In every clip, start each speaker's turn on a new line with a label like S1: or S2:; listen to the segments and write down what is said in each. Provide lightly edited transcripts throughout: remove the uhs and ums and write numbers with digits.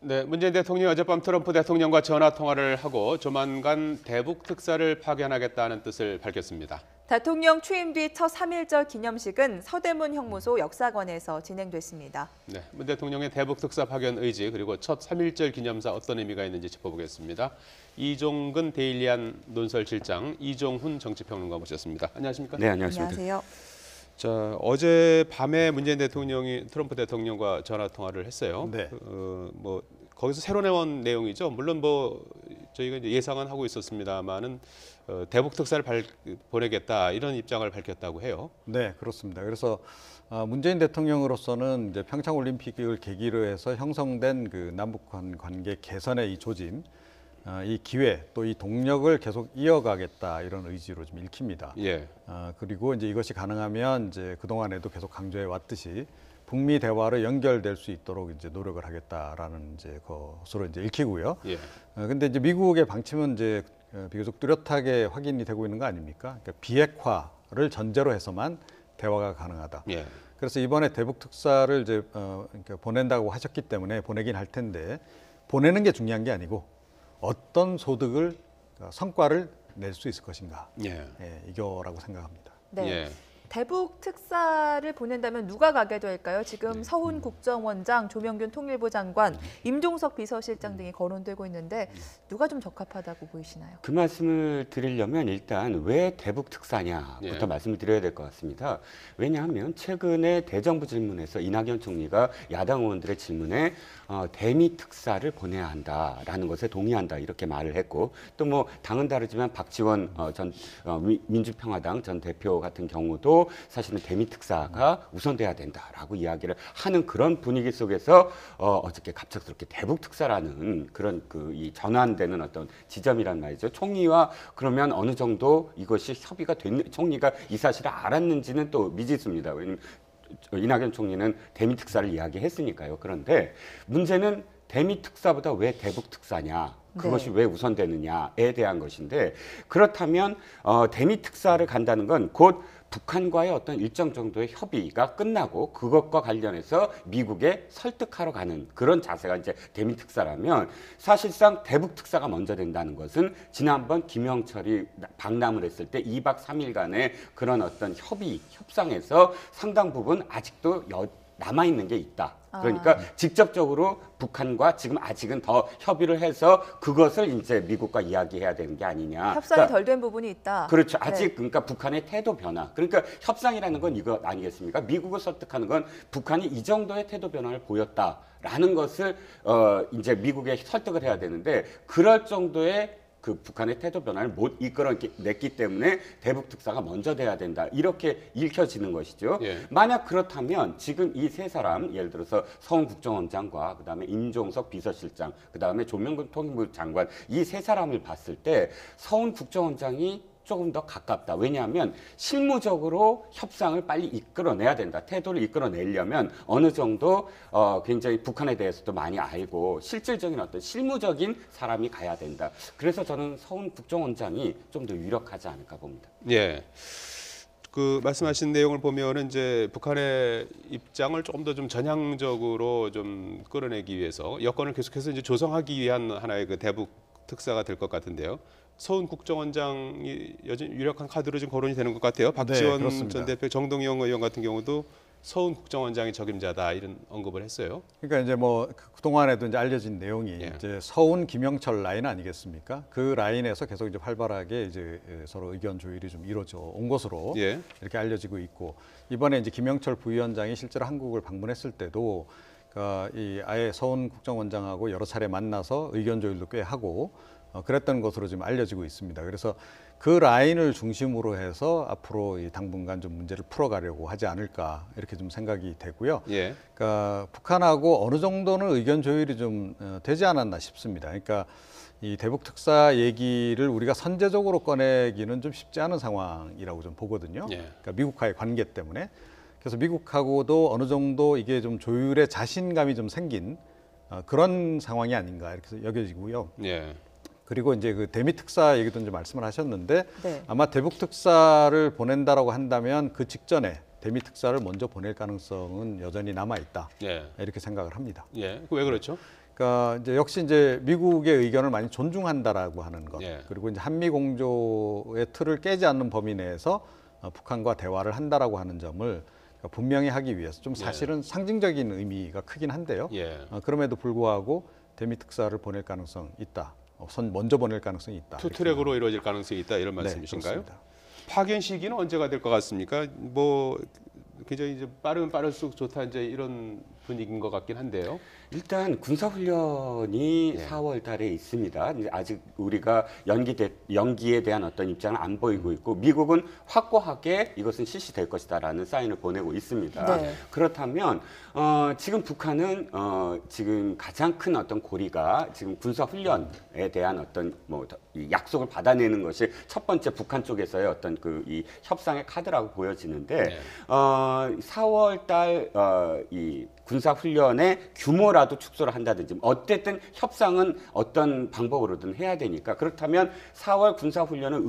S1: 네, 문재인 대통령이 어젯밤 트럼프 대통령과 전화 통화를 하고 조만간 대북 특사를 파견하겠다는 뜻을 밝혔습니다.
S2: 대통령 취임 뒤 첫 3.1절 기념식은 서대문 형무소 역사관에서 진행됐습니다.
S1: 네, 문 대통령의 대북 특사 파견 의지 그리고 첫 3.1절 기념사 어떤 의미가 있는지 짚어보겠습니다. 이종근 데일리안 논설실장, 이종훈 정치평론가 모셨습니다. 안녕하십니까?
S3: 네, 안녕하십니까?
S2: 안녕하세요.
S1: 자, 어제 밤에 문재인 대통령이 트럼프 대통령과 전화 통화를 했어요.
S3: 네.
S1: 뭐 거기서 새로 나온 내용이죠. 물론 뭐 저희가 이제 예상은 하고 있었습니다만은 대북 특사를 보내겠다 이런 입장을 밝혔다고 해요.
S3: 네, 그렇습니다. 그래서 문재인 대통령으로서는 이제 평창 올림픽을 계기로 해서 형성된 그 남북한 관계 개선의 이 조짐, 이 기회 또 이 동력을 계속 이어가겠다 이런 의지로 좀 읽힙니다.
S1: 예.
S3: 그리고 이제 이것이 가능하면 이제 그 동안에도 계속 강조해 왔듯이 북미 대화로 연결될 수 있도록 이제 노력을 하겠다라는 이제 것으로 이제 읽히고요.
S1: 예.
S3: 근데 이제 미국의 방침은 이제 비교적 뚜렷하게 확인이 되고 있는 거 아닙니까? 그러니까 비핵화를 전제로 해서만 대화가 가능하다.
S1: 예.
S3: 그래서 이번에 대북 특사를 이제 그러니까 보낸다고 하셨기 때문에 보내긴 할 텐데 보내는 게 중요한 게 아니고 어떤 소득을 성과를 낼 수 있을 것인가.
S1: 예.
S3: 이거라고 생각합니다.
S2: 네.
S1: 예.
S2: 대북 특사를 보낸다면 누가 가게 될까요? 지금 서훈 국정원장, 조명균 통일부 장관, 임종석 비서실장 등이 거론되고 있는데 누가 좀 적합하다고 보이시나요?
S4: 그 말씀을 드리려면 일단 왜 대북 특사냐부터
S1: 예.
S4: 말씀을 드려야 될 것 같습니다. 왜냐하면 최근에 대정부 질문에서 이낙연 총리가 야당 의원들의 질문에 대미 특사를 보내야 한다라는 것에 동의한다 이렇게 말을 했고 또 뭐 당은 다르지만 박지원 전 민주평화당 전 대표 같은 경우도 사실은 대미 특사가 우선돼야 된다라고 이야기를 하는 그런 분위기 속에서 어저께 갑작스럽게 대북 특사라는 그런 이 전환되는 어떤 지점이란 말이죠. 총리와 그러면 어느 정도 이것이 협의가 됐는 총리가 이 사실을 알았는지는 또 미지수입니다. 왜냐하면 이낙연 총리는 대미 특사를 이야기했으니까요. 그런데 문제는 대미 특사보다 왜 대북 특사냐? 그것이
S2: 네.
S4: 왜 우선되느냐에 대한 것인데 그렇다면 대미 특사를 간다는 건 곧 북한과의 어떤 일정 정도의 협의가 끝나고 그것과 관련해서 미국에 설득하러 가는 그런 자세가 이제 대미 특사라면 사실상 대북 특사가 먼저 된다는 것은 지난번 김영철이 방남을 했을 때 2박 3일간의 그런 어떤 협상에서 상당 부분 아직도 남아있는 게 있다. 그러니까 직접적으로 북한과 지금 아직은 더 협의를 해서 그것을 이제 미국과 이야기해야 되는 게 아니냐.
S2: 협상이
S4: 그러니까
S2: 덜 된 부분이 있다.
S4: 그렇죠. 아직 그러니까 북한의 태도 변화. 그러니까 협상이라는 건 이거 아니겠습니까? 미국을 설득하는 건 북한이 이 정도의 태도 변화를 보였다라는 것을 이제 미국에 설득을 해야 되는데 그럴 정도의 그 북한의 태도 변화를 못 이끌어냈기 때문에 대북 특사가 먼저 돼야 된다. 이렇게 읽혀지는 것이죠.
S1: 예.
S4: 만약 그렇다면 지금 이 세 사람 예를 들어서 서훈 국정원장과 그다음에 임종석 비서실장 그다음에 조명근 통일부 장관 이 세 사람을 봤을 때 서훈 국정원장이 조금 더 가깝다. 왜냐하면 실무적으로 협상을 빨리 이끌어내야 된다. 태도를 이끌어내려면 어느 정도 굉장히 북한에 대해서도 많이 알고 실질적인 어떤 실무적인 사람이 가야 된다. 그래서 저는 서훈 국정원장이 좀 더 유력하지 않을까 봅니다.
S1: 예. 그 말씀하신 내용을 보면은 이제 북한의 입장을 조금 더 좀 전향적으로 좀 끌어내기 위해서 여건을 계속해서 이제 조성하기 위한 하나의 그 대북 특사가 될 것 같은데요. 서훈 국정원장이 여전히 유력한 카드로 지금 거론이 되는 것 같아요. 박지원 전 대표, 정동영 의원 같은 경우도 서훈 국정원장이 적임자다 이런 언급을 했어요.
S3: 그러니까 이제 뭐 그동안에도 이제 알려진 내용이 이제 서훈 김영철 라인 아니겠습니까? 그 라인에서 계속 이제 활발하게 이제 서로 의견 조율이 좀 이루어져 온 것으로 이렇게 알려지고 있고 이번에 이제 김영철 부위원장이 실제로 한국을 방문했을 때도 이 아예 서훈 국정원장하고 여러 차례 만나서 의견 조율도 꽤 하고 그랬던 것으로 지금 알려지고 있습니다. 그래서 그 라인을 중심으로 해서 앞으로 이 당분간 좀 문제를 풀어가려고 하지 않을까 이렇게 좀 생각이 되고요.
S1: 예.
S3: 그러니까 북한하고 어느 정도는 의견 조율이 좀 되지 않았나 싶습니다. 그러니까 이 대북 특사 얘기를 우리가 선제적으로 꺼내기는 좀 쉽지 않은 상황이라고 좀 보거든요. 그러니까 미국과의 관계 때문에. 그래서 미국하고도 어느 정도 이게 좀 조율에 자신감이 좀 생긴 그런 상황이 아닌가 이렇게 여겨지고요.
S1: 예.
S3: 그리고 이제 그 대미 특사 얘기도 이제 말씀을 하셨는데 아마 대북 특사를 보낸다라고 한다면 그 직전에 대미 특사를 먼저 보낼 가능성은 여전히 남아 있다. 이렇게 생각을 합니다.
S1: 예. 왜 그렇죠?
S3: 그러니까 이제 역시 이제 미국의 의견을 많이 존중한다라고 하는 것,
S1: 예.
S3: 그리고 이제 한미 공조의 틀을 깨지 않는 범위 내에서 북한과 대화를 한다라고 하는 점을 분명히 하기 위해서 좀 사실은 상징적인 의미가 크긴 한데요.
S1: 예.
S3: 그럼에도 불구하고 대미 특사를 보낼 가능성 있다. 먼저 보낼 가능성이 있다.
S1: 투 트랙으로 이루어질 가능성이 있다 이런 말씀이신가요?
S3: 그렇습니다.
S1: 파견 시기는 언제가 될 것 같습니까? 뭐 굉장히 이제 빠르면 빠를수록 좋다 이제 이런 분위기인 것 같긴 한데요.
S4: 일단 군사훈련이
S1: 예.
S4: 4월 달에 있습니다. 이제 아직 우리가 연기에 대한 어떤 입장을 안 보이고 있고 미국은 확고하게 이것은 실시될 것이다라는 사인을 보내고 있습니다.
S2: 네.
S4: 그렇다면 지금 북한은 지금 가장 큰 어떤 고리가 지금 군사훈련에 대한 어떤 이 약속을 받아내는 것이 첫 번째 북한 쪽에서의 어떤 이 협상의 카드라고 보여지는데
S1: 네.
S4: 4월 달 이 군사훈련의 규모라도 축소를 한다든지 어쨌든 협상은 어떤 방법으로든 해야 되니까 그렇다면 4월 군사훈련을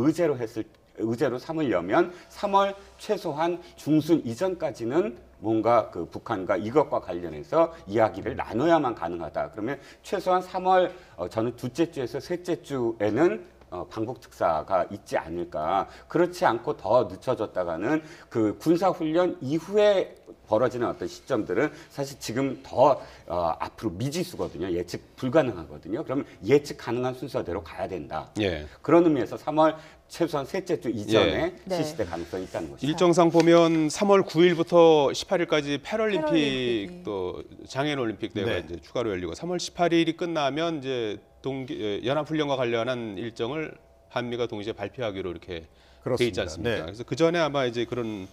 S4: 의제로 삼으려면 3월 최소한 중순 이전까지는 뭔가 그 북한과 이것과 관련해서 이야기를 나눠야만 가능하다. 그러면 최소한 3월 저는 둘째 주에서 셋째 주에는 방북 특사가 있지 않을까. 그렇지 않고 더 늦춰졌다가는 그 군사훈련 이후에 벌어지는 어떤 시점들은 사실 지금 더 앞으로 미지수거든요. 예측 불가능하거든요. 그러면 예측 가능한 순서대로 가야 된다.
S1: 예.
S4: 그런 의미에서 3월 최소한 셋째 주 이전에
S2: 네.
S4: 실시될 가능성이 있다는 것이죠.
S1: 일정상 보면 3월 9일부터 18일까지 패럴림픽
S2: 패럴림픽이.
S1: 또 장애인 올림픽 대회가
S3: 네.
S1: 이제 추가로 열리고 3월 18일이 끝나면 이제 연합훈련과 관련한 일정을 한미가 동시에 발표하기로 이렇게 돼
S3: 그렇습니다.
S1: 있지 않습니까?
S3: 네.
S1: 그래서 그 전에 아마 이제 그런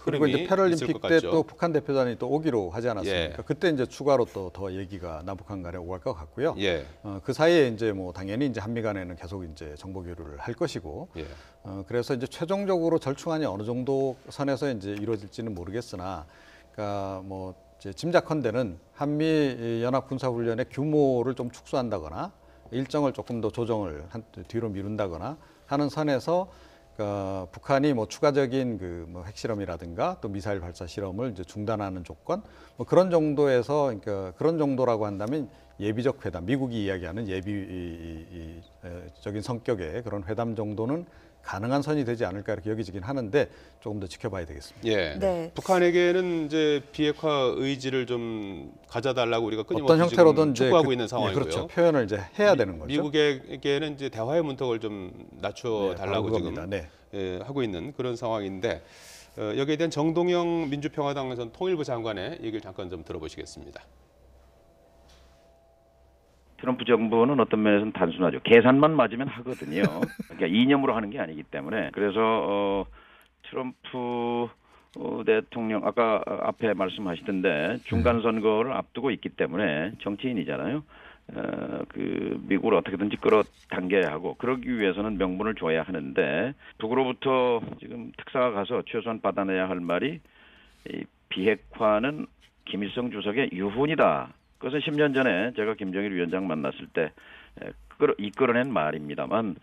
S3: 그리고
S1: 흐름이
S3: 이제
S1: 있을
S3: 패럴림픽
S1: 것
S3: 때
S1: 같죠.
S3: 또 북한 대표단이 또 오기로 하지 않았습니까?
S1: 예.
S3: 그때 이제 추가로 또 더 얘기가 남북한 간에 오갈 것 같고요.
S1: 예.
S3: 그 사이에 이제 뭐 당연히 이제 한미 간에는 계속 이제 정보 교류를 할 것이고,
S1: 예.
S3: 그래서 이제 최종적으로 절충안이 어느 정도 선에서 이제 이루어질지는 모르겠으나, 그러니까 뭐 이제 짐작컨대는 한미 연합 군사 훈련의 규모를 좀 축소한다거나 일정을 조금 더 조정을 뒤로 미룬다거나 하는 선에서. 그러니까 북한이 뭐 추가적인 뭐 핵실험이라든가 또 미사일 발사 실험을 이제 중단하는 조건 뭐 그런 정도에서 그러니까 그런 정도라고 한다면 예비적 회담, 미국이 이야기하는 예비적인 성격의 그런 회담 정도는 가능한 선이 되지 않을까 이렇게 여기지긴 하는데 조금 더 지켜봐야 되겠습니다.
S1: 예.
S2: 네.
S1: 북한에게는 이제 비핵화 의지를 좀 가져달라고 우리가 끊임없이
S3: 어떤 형태로든
S1: 지금 촉구하고
S3: 이제
S1: 있는 상황이고요.
S3: 그렇죠. 표현을 이제 해야 되는 거죠.
S1: 미국에게는 이제 대화의 문턱을 좀 낮춰 달라고
S3: 바로
S1: 지금
S3: 그겁니다. 네.
S1: 예, 하고 있는 그런 상황인데 여기에 대한 정동영 민주평화당 전 통일부 장관의 얘기를 잠깐 좀 들어보시겠습니다.
S5: 트럼프 정부는 어떤 면에서는 단순하죠. 계산만 맞으면 하거든요. 그러니까 이념으로 하는 게 아니기 때문에. 그래서 트럼프 대통령 아까 앞에 말씀하시던데 중간 선거를 앞두고 있기 때문에 정치인이잖아요. 그 미국을 어떻게든지 끌어당겨야 하고 그러기 위해서는 명분을 줘야 하는데 북으로부터 지금 특사가 가서 최소한 받아내야 할 말이 이 비핵화는 김일성 주석의 유훈이다. 그것은 10년 전에 제가 김정일 위원장 만났을 때 이끌어낸 말입니다만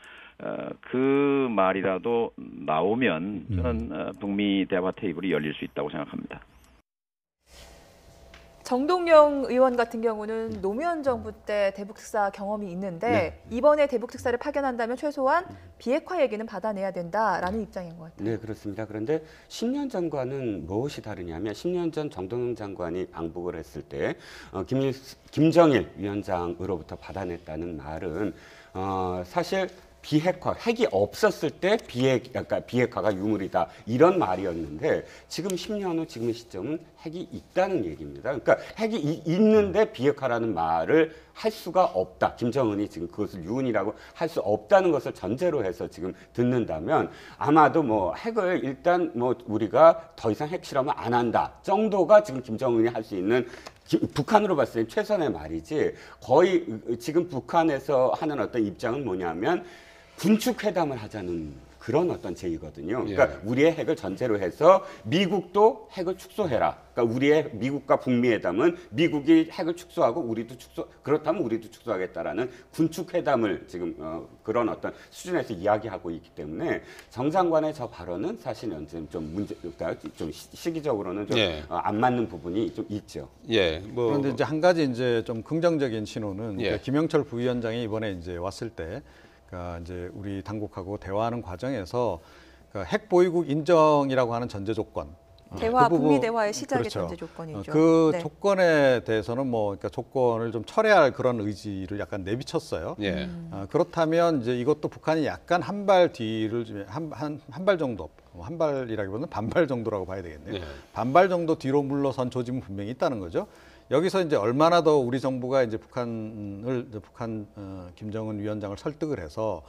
S5: 그 말이라도 나오면 저는 북미 대화 테이블이 열릴 수 있다고 생각합니다.
S2: 정동영 의원 같은 경우는 노무현 정부 때 대북 특사 경험이 있는데 이번에 대북 특사를 파견한다면 최소한 비핵화 얘기는 받아내야 된다라는 입장인 것 같아요.
S4: 네, 그렇습니다. 그런데 10년 전과는 무엇이 다르냐면 10년 전 정동영 장관이 방북을 했을 때 김정일 위원장으로부터 받아냈다는 말은 사실 비핵화, 핵이 없었을 때 비핵화가 유물이다 이런 말이었는데 지금 10년 후 지금의 시점은 핵이 있다는 얘기입니다. 그러니까 핵이 있는데 비핵화라는 말을 할 수가 없다. 김정은이 지금 그것을 유은이라고 할 수 없다는 것을 전제로 해서 지금 듣는다면 아마도 뭐 핵을 일단 뭐 우리가 더 이상 핵 실험을 안 한다 정도가 지금 김정은이 할 수 있는 북한으로 봤을 때 최선의 말이지 거의 지금 북한에서 하는 어떤 입장은 뭐냐면 군축 회담을 하자는 그런 어떤 제의거든요. 그러니까 우리의 핵을 전제로 해서 미국도 핵을 축소해라. 그러니까 우리의 미국과 북미 회담은 미국이 핵을 축소하고 우리도 그렇다면 우리도 축소하겠다라는 군축 회담을 지금 그런 어떤 수준에서 이야기하고 있기 때문에 정상관의 저 발언은 사실 현재 좀 그러니까 좀 시기적으로는 좀 안 맞는 부분이 좀 있죠.
S3: 그런데 이제 한 가지 이제 좀 긍정적인 신호는 그러니까 김영철 부위원장이 이번에 이제 왔을 때 그러니까 이제 우리 당국하고 대화하는 과정에서 그러니까 핵 보유국 인정이라고 하는 전제 조건
S2: 대화,
S3: 그 부분,
S2: 북미 대화의 시작의
S3: 그렇죠.
S2: 전제 조건이죠.
S3: 그
S2: 네.
S3: 조건에 대해서는 뭐 그러니까 조건을 좀 철회할 그런 의지를 약간 내비쳤어요. 그렇다면 이제 이것도 북한이 약간 한 발 뒤를 한 발 정도, 한 발이라기보다는 반발 정도라고 봐야 되겠네요. 반발 정도 뒤로 물러선 조짐은 분명히 있다는 거죠. 여기서 이제 얼마나 더 우리 정부가 이제 북한 김정은 위원장을 설득을 해서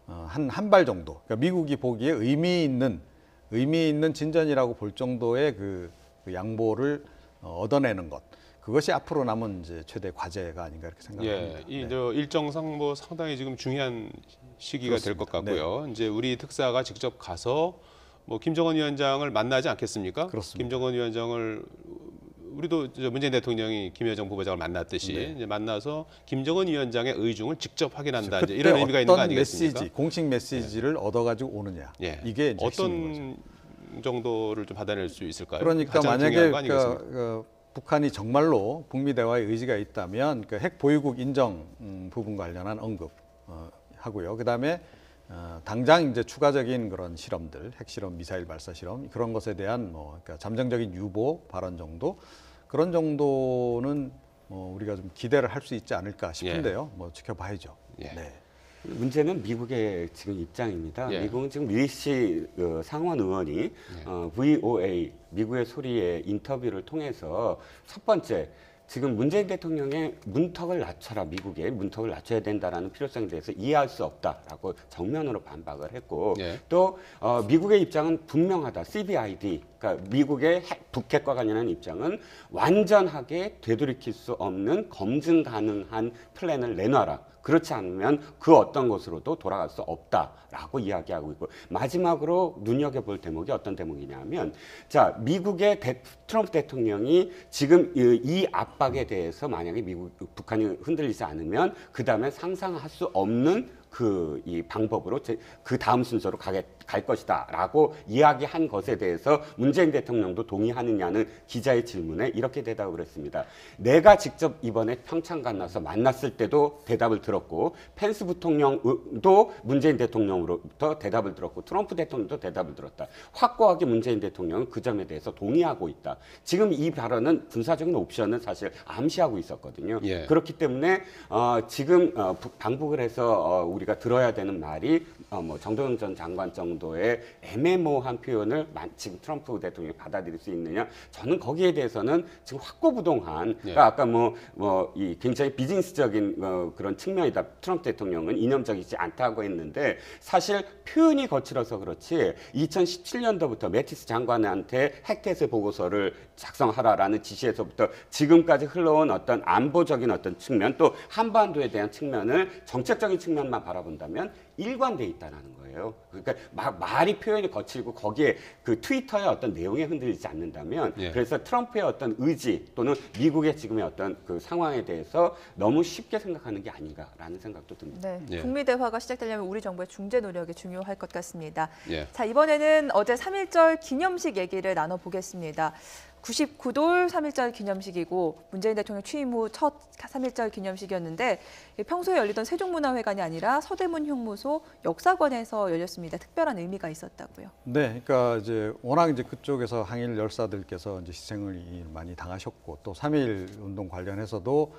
S3: 한 발 정도, 그러니까 미국이 보기에 의미 있는 진전이라고 볼 정도의 그 양보를 얻어내는 것. 그것이 앞으로 남은 이제 최대 과제가 아닌가 이렇게 생각합니다.
S1: 이 일정상 뭐 상당히 지금 중요한 시기가 될 것 같고요. 이제 우리 특사가 직접 가서 뭐 김정은 위원장을 만나지 않겠습니까?
S3: 그렇습니다.
S1: 김정은 위원장을 우리도 문재인 대통령이 김여정 부부장을 만났듯이 이제 만나서 김정은 위원장의 의중을 직접 확인한다. 이제 이런 의미가 있는 거 아니겠습니까?
S3: 공식 메시지를 얻어가지고 오느냐. 이게 이제
S1: 어떤 정도를 좀 받아낼 수 있을까요?
S3: 그러니까 만약에 북한이 정말로 북미 대화의 의지가 있다면 그 핵 보유국 인정 부분 관련한 언급 하고요. 그다음에 당장 이제 추가적인 그런 실험들, 핵실험, 미사일 발사 실험 그런 것에 대한 뭐 그러니까 잠정적인 유보 발언 정도 그런 정도는 뭐 우리가 좀 기대를 할 수 있지 않을까 싶은데요. 뭐 지켜봐야죠.
S4: 문제는 미국의 지금 입장입니다. 미국은 지금 밀시 상원 의원이 VOA 미국의 소리의 인터뷰를 통해서 첫 번째 지금 문재인 대통령의 문턱을 낮춰라, 미국의 문턱을 낮춰야 된다라는 필요성에 대해서 이해할 수 없다라고 정면으로 반박을 했고 또 미국의 입장은 분명하다. CBID, 그러니까 미국의 북핵과 관련한 입장은 완전하게 되돌이킬 수 없는 검증 가능한 플랜을 내놔라. 그렇지 않으면 그 어떤 것으로도 돌아갈 수 없다라고 이야기하고 있고 마지막으로 눈여겨볼 대목이 어떤 대목이냐면 자 미국의 트럼프 대통령이 지금 이 압박에 대해서 만약에 북한이 흔들리지 않으면 그 다음에 상상할 수 없는 이 방법으로 그 다음 순서로 갈 것이다라고 이야기한 것에 대해서 문재인 대통령도 동의하느냐는 기자의 질문에 이렇게 대답을 했습니다. 내가 직접 이번에 평창 만나서 만났을 때도 대답을 들었고 펜스 부통령도 문재인 대통령으로부터 대답을 들었고 트럼프 대통령도 대답을 들었다. 확고하게 문재인 대통령은 그 점에 대해서 동의하고 있다. 지금 이 발언은 군사적인 옵션은 사실 암시하고 있었거든요. 그렇기 때문에 지금 방북을 해서 우리가 들어야 되는 말이 뭐 정동영 전 장관 정도의 애매모호한 표현을 지금 트럼프 대통령이 받아들일 수 있느냐? 저는 거기에 대해서는 지금 확고부동한 그러니까 아까 이 굉장히 비즈니스적인 그런 측면이다. 트럼프 대통령은 이념적이지 않다고 했는데 사실 표현이 거칠어서 그렇지 2017년도부터 매티스 장관한테 핵태세 보고서를 작성하라라는 지시에서부터 지금까지 흘러온 어떤 안보적인 어떤 측면 또 한반도에 대한 측면을 정책적인 측면만 바라본다면 일관돼 있다는 거예요. 그러니까 말이 표현이 거칠고 거기에 그 트위터의 어떤 내용에 흔들리지 않는다면 그래서 트럼프의 어떤 의지 또는 미국의 지금의 어떤 그 상황에 대해서 너무 쉽게 생각하는 게 아닌가라는 생각도 듭니다.
S2: 북미 대화가 시작되려면 우리 정부의 중재 노력이 중요할 것 같습니다. 자, 이번에는 어제 3.1절 기념식 얘기를 나눠보겠습니다. 99돌 3.1절 기념식이고 문재인 대통령 취임 후 첫 3.1절 기념식이었는데 평소에 열리던 세종문화회관이 아니라 서대문 형무소 역사관에서 열렸습니다. 특별한 의미가 있었다고요.
S3: 네, 그러니까 이제 워낙 이제 그쪽에서 항일 열사들께서 이제 희생을 많이 당하셨고 또 3.1 운동 관련해서도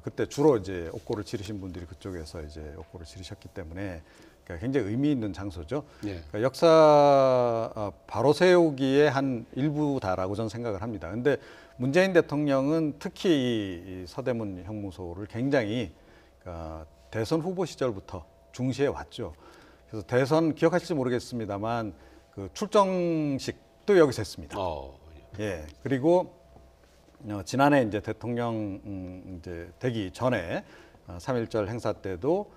S3: 그때 주로 이제 옥고를 치르신 분들이 그쪽에서 이제 옥고를 치르셨기 때문에 그러니까 굉장히 의미 있는 장소죠. 그러니까 역사 바로 세우기의 한 일부다라고 저는 생각을 합니다. 그런데 문재인 대통령은 특히 이 서대문 형무소를 굉장히 그러니까 대선 후보 시절부터 중시해 왔죠. 그래서 대선 기억하실지 모르겠습니다만 그 출정식도 여기서 했습니다. 그리고 지난해 이제 대통령 이제 되기 전에 3.1절 행사 때도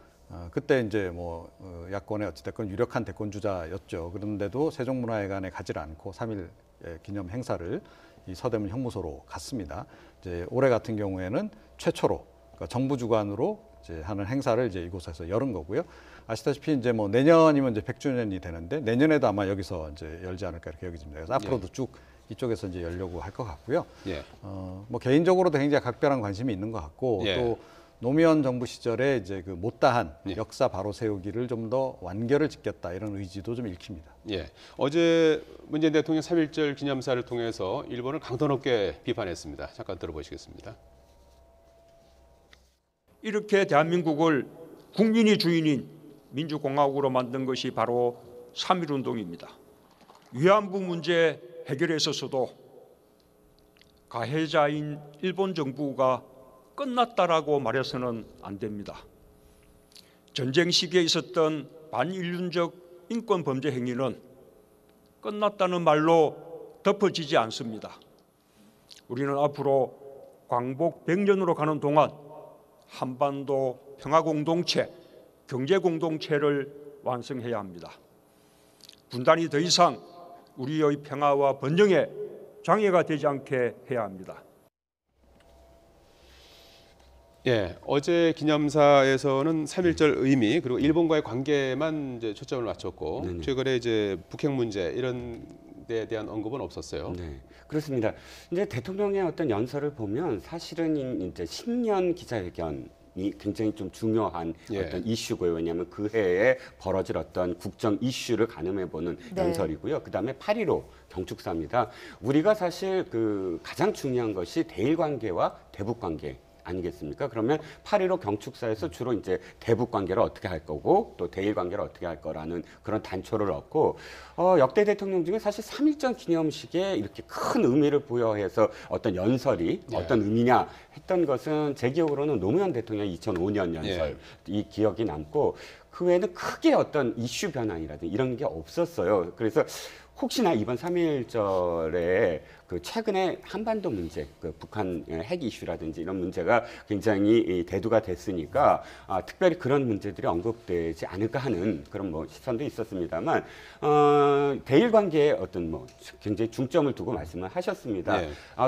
S3: 그때 이제 뭐 야권의 어찌됐건 유력한 대권 주자였죠. 그런데도 세종문화회관에 가지 않고 3.1 기념 행사를 이 서대문 형무소로 갔습니다. 이제 올해 같은 경우에는 최초로 그러니까 정부 주관으로 이제 하는 행사를 이제 이곳에서 열은 거고요. 아시다시피 이제 뭐 내년이면 이제 100주년이 되는데 내년에도 아마 여기서 이제 열지 않을까 이렇게 여겨집니다. 그래서 앞으로도 쭉 이쪽에서 이제 열려고 할 것 같고요. 뭐 개인적으로도 굉장히 각별한 관심이 있는 것 같고 또 노무현 정부 시절에 이제 그 못다한 역사 바로 세우기를 좀 더 완결을 짓겠다 이런 의지도 좀 읽힙니다.
S1: 어제 문재인 대통령 3.1절 기념사를 통해서 일본을 강도 높게 비판했습니다. 잠깐 들어보시겠습니다.
S6: 이렇게 대한민국을 국민이 주인인 민주공화국으로 만든 것이 바로 3.1운동입니다. 위안부 문제 해결에 있어서도 가해자인 일본 정부가 끝났다라고 말해서는 안 됩니다. 전쟁 시기에 있었던 반인륜적 인권 범죄 행위는 끝났다는 말로 덮어지지 않습니다. 우리는 앞으로 광복 100년으로 가는 동안 한반도 평화 공동체, 경제 공동체를 완성해야 합니다. 분단이 더 이상 우리의 평화와 번영에 장애가 되지 않게 해야 합니다.
S1: 어제 기념사에서는 3.1절 의미 그리고 일본과의 관계만 이제 초점을 맞췄고 최근에 이제 북핵 문제 이런 데 대한 언급은 없었어요.
S4: 네, 그렇습니다. 이제 대통령의 어떤 연설을 보면 사실은 이제 신년 기자회견이 굉장히 좀 중요한 어떤 이슈고요. 왜냐하면 그 해에 벌어질 어떤 국정 이슈를 가늠해보는 연설이고요. 그다음에 8.15 경축사입니다. 우리가 사실 그 가장 중요한 것이 대일 관계와 대북 관계. 아니겠습니까? 그러면 8.15 경축사에서 주로 이제 대북 관계를 어떻게 할 거고 또 대일 관계를 어떻게 할 거라는 그런 단초를 얻고 역대 대통령 중에 사실 3.1절 기념식에 이렇게 큰 의미를 부여해서 어떤 연설이 어떤 의미냐 했던 것은 제 기억으로는 노무현 대통령 2005년 연설 이 기억이 남고 그 외에는 크게 어떤 이슈 변환이라든지 이런 게 없었어요. 그래서 혹시나 이번 3.1절에 그 최근에 한반도 문제, 그 북한 핵 이슈라든지 이런 문제가 굉장히 대두가 됐으니까 특별히 그런 문제들이 언급되지 않을까 하는 그런 뭐 시선도 있었습니다만 대일 관계에 어떤 뭐 굉장히 중점을 두고 말씀을 하셨습니다.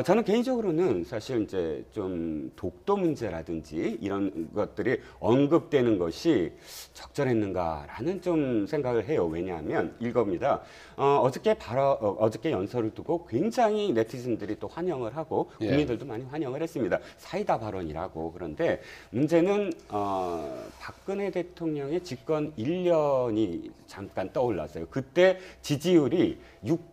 S4: 저는 개인적으로는 사실 이제 좀 독도 문제라든지 이런 것들이 언급되는 것이 적절했는가라는 좀 생각을 해요. 왜냐하면 이겁니다. 어저께 연설을 두고 굉장히 네티즌들이 또 환영을 하고 국민들도 많이 환영을 했습니다. 사이다 발언이라고. 그런데 문제는 박근혜 대통령의 집권 1년이 잠깐 떠올랐어요. 그때 지지율이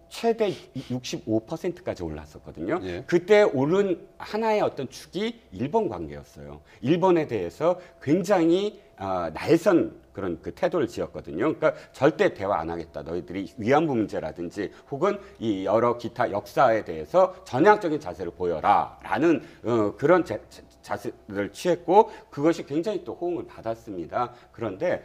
S4: 최대 65%까지 올랐었거든요. 그때 오른 하나의 어떤 축이 일본 관계였어요. 일본에 대해서 굉장히 날선 그런 그 태도를 지었거든요. 그러니까 절대 대화 안 하겠다. 너희들이 위안부 문제라든지 혹은 이 여러 기타 역사에 대해서 전향적인 자세를 보여라라는 그런 자세를 취했고 그것이 굉장히 또 호응을 받았습니다. 그런데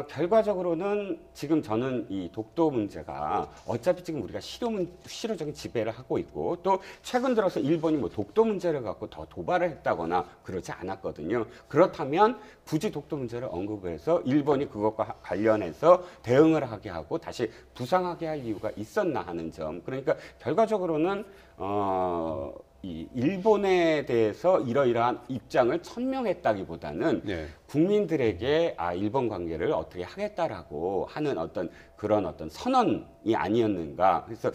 S4: 결과적으로는 지금 저는 이 독도 문제가 어차피 지금 우리가 실효적인 지배를 하고 있고 또 최근 들어서 일본이 뭐 독도 문제를 갖고 더 도발을 했다거나 그러지 않았거든요. 그렇다면 굳이 독도 문제를 언급해서 일본이 그것과 관련해서 대응을 하게 하고 다시 부상하게 할 이유가 있었나 하는 점. 그러니까 결과적으로는 이 일본에 대해서 이러이러한 입장을 천명했다기보다는 국민들에게 일본 관계를 어떻게 하겠다라고 하는 그런 어떤 선언이 아니었는가. 그래서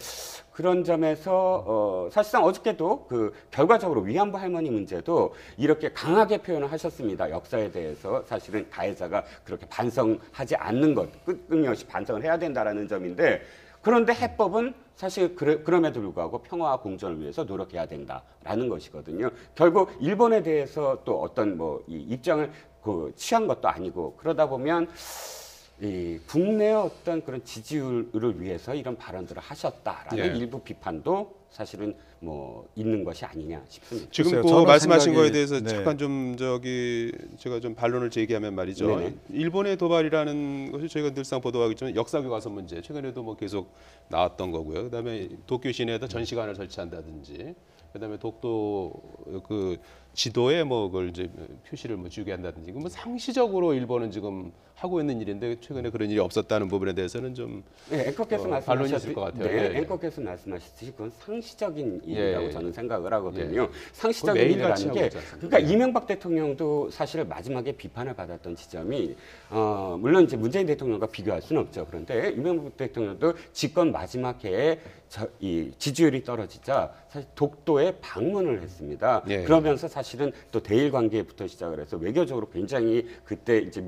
S4: 그런 점에서 사실상 어저께도 그 결과적으로 위안부 할머니 문제도 이렇게 강하게 표현을 하셨습니다. 역사에 대해서 사실은 가해자가 그렇게 반성하지 않는 것, 끊임없이 반성을 해야 된다라는 점인데 그런데 해법은 사실 그럼에도 불구하고 평화와 공존을 위해서 노력해야 된다라는 것이거든요. 결국 일본에 대해서 또 어떤 뭐 이 입장을 취한 것도 아니고 그러다 보면 이 국내의 어떤 그런 지지율을 위해서 이런 발언들을 하셨다라는 일부 비판도 사실은 뭐 있는 것이 아니냐 싶습니다.
S1: 지금 그 말씀하신 거에 대해서 잠깐 좀 제가 좀 반론을 제기하면 말이죠. 일본의 도발이라는 것이 저희가 늘상 보도하겠지만 역사 교과서 문제 최근에도 뭐 계속 나왔던 거고요. 그다음에 도쿄 시내에다 전시관을 설치한다든지, 그다음에 독도 그 지도에 뭐 그걸 이제 표시를 뭐 주게 한다든지 뭐 상시적으로 일본은 지금 하고 있는 일인데 최근에 그런 일이 없었다는 부분에 대해서는 좀
S4: 네, 앵커께서
S1: 반론이 있을 것 같아요.
S4: 네,
S1: 예.
S4: 앵커께서 말씀하셨듯이 그건 상시적인 일이라고
S1: 예.
S4: 저는 생각을 하거든요.
S1: 예.
S4: 상시적인
S1: 매일같이
S4: 일이라는 게
S1: 하고 있지 않습니까?
S4: 그러니까 이명박 대통령도 사실 마지막에 비판을 받았던 지점이 물론 이제 문재인 대통령과 비교할 수는 없죠. 그런데 이명박 대통령도 집권 마지막 해에 이 지지율이 떨어지자 사실 독도에 방문을 했습니다.
S1: 예.
S4: 그러면서 사실은 또 대일 관계부터 시작을 해서 외교적으로 굉장히 그때 이제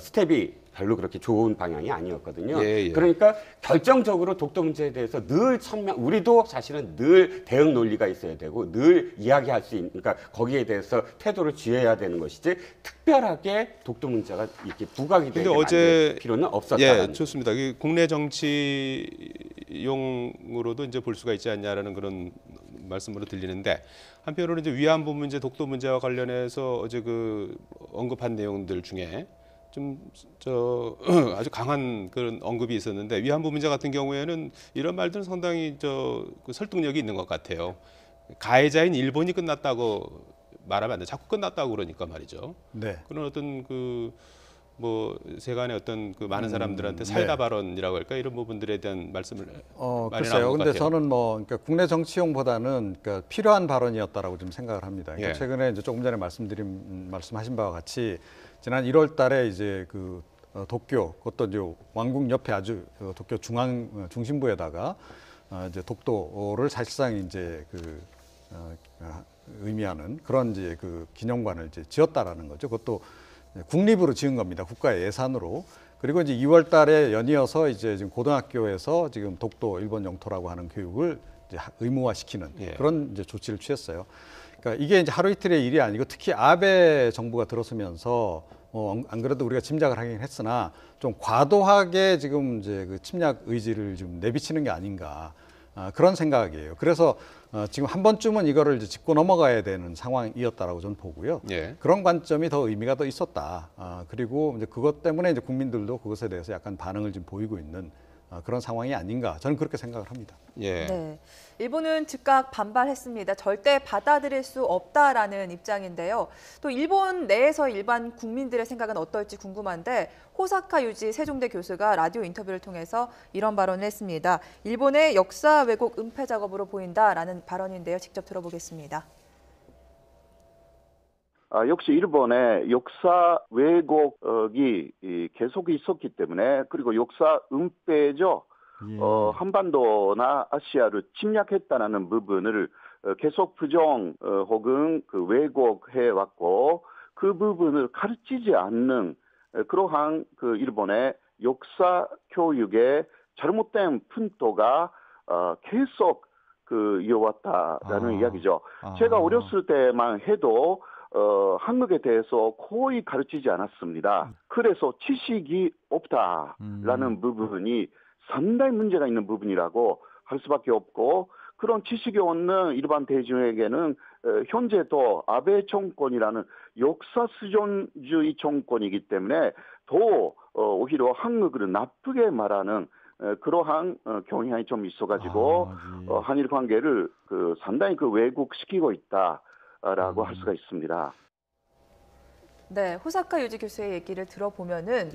S4: 스텝이 별로 그렇게 좋은 방향이 아니었거든요.
S1: 예, 예.
S4: 그러니까 결정적으로 독도 문제에 대해서 늘 우리도 사실은 늘 대응 논리가 있어야 되고 늘 이야기할 수 있는, 그러니까 거기에 대해서 태도를 취해야 되는 것이지 특별하게 독도 문제가 이렇게 부각이 되게 만들 필요는 없었다는.
S1: 예, 좋습니다. 국내 정치용으로도 이제 볼 수가 있지 않냐라는 그런 말씀으로 들리는데 한편으로는 이제 위안부 문제, 독도 문제와 관련해서 어제 그 언급한 내용들 중에 좀 아주 강한 그런 언급이 있었는데 위안부 문제 같은 경우에는 이런 말들은 상당히 그 설득력이 있는 것 같아요. 가해자인 일본이 끝났다고 말하면 안 돼. 자꾸 끝났다고 그러니까 말이죠.
S3: 네.
S1: 그런 어떤 뭐 세간의 어떤 그 많은 사람들한테 사이다 발언이라고 할까 이런 부분들에 대한 말씀을 많이
S3: 글쎄요.
S1: 나온 것
S3: 근데
S1: 같아요.
S3: 저는 그러니까 국내 정치용보다는 그러니까 필요한 발언이었다라고 좀 생각을 합니다. 그러니까
S1: 예.
S3: 최근에 이제 조금 전에 말씀하신 바와 같이 지난 1월달에 이제 도쿄, 그것도 이제 왕궁 옆에 아주 도쿄 중심부에다가 이제 독도를 사실상 이제 의미하는 그런 이제 기념관을 이제 지었다라는 거죠. 그것도 국립으로 지은 겁니다. 국가의 예산으로. 그리고 이제 2월달에 연이어서 이제 지금 고등학교에서 지금 독도 일본 영토라고 하는 교육을 이제 의무화시키는
S1: 예.
S3: 그런 이제 조치를 취했어요. 그러니까 이게 이제 하루 이틀의 일이 아니고 특히 아베 정부가 들어서면서 안 그래도 우리가 짐작을 하긴 했으나 좀 과도하게 지금 이제 침략 의지를 좀 내비치는 게 아닌가 그런 생각이에요. 그래서 지금 한 번쯤은 이거를 이제 짚고 넘어가야 되는 상황이었다라고 저는 보고요.
S1: 예.
S3: 그런 관점이 더 의미가 더 있었다. 그리고 이제 그것 때문에 이제 국민들도 그것에 대해서 약간 반응을 좀 보이고 있는 그런 상황이 아닌가 저는 그렇게 생각을 합니다.
S1: 예.
S2: 네. 일본은 즉각 반발했습니다. 절대 받아들일 수 없다라는 입장인데요. 또 일본 내에서 일반 국민들의 생각은 어떨지 궁금한데 호사카 유지 세종대 교수가 라디오 인터뷰를 통해서 이런 발언을 했습니다. 일본의 역사 왜곡 은폐 작업으로 보인다라는 발언인데요. 직접 들어보겠습니다.
S7: 역시 일본의 역사 왜곡이 계속 있었기 때문에 그리고 역사 은폐죠. 한반도나 아시아를 침략했다는 부분을 계속 부정 혹은 왜곡해 왔고 그 부분을 가르치지 않는 그러한 일본의 역사 교육의 잘못된 풍토가 계속 이어왔다라는 이야기죠. 제가 어렸을 때만 해도 한국에 대해서 거의 가르치지 않았습니다. 그래서 지식이 없다라는 부분이 상당히 문제가 있는 부분이라고 할 수밖에 없고 그런 지식이 없는 일반 대중에게는 현재도 아베 정권이라는 역사 수존주의 정권이기 때문에 더 오히려 한국을 나쁘게 말하는 그러한 경향이 좀 있어가지고 한일 관계를 상당히 왜곡시키고 있다라고 할 수가 있습니다.
S2: 네, 호사카 유지 교수의 얘기를 들어보면은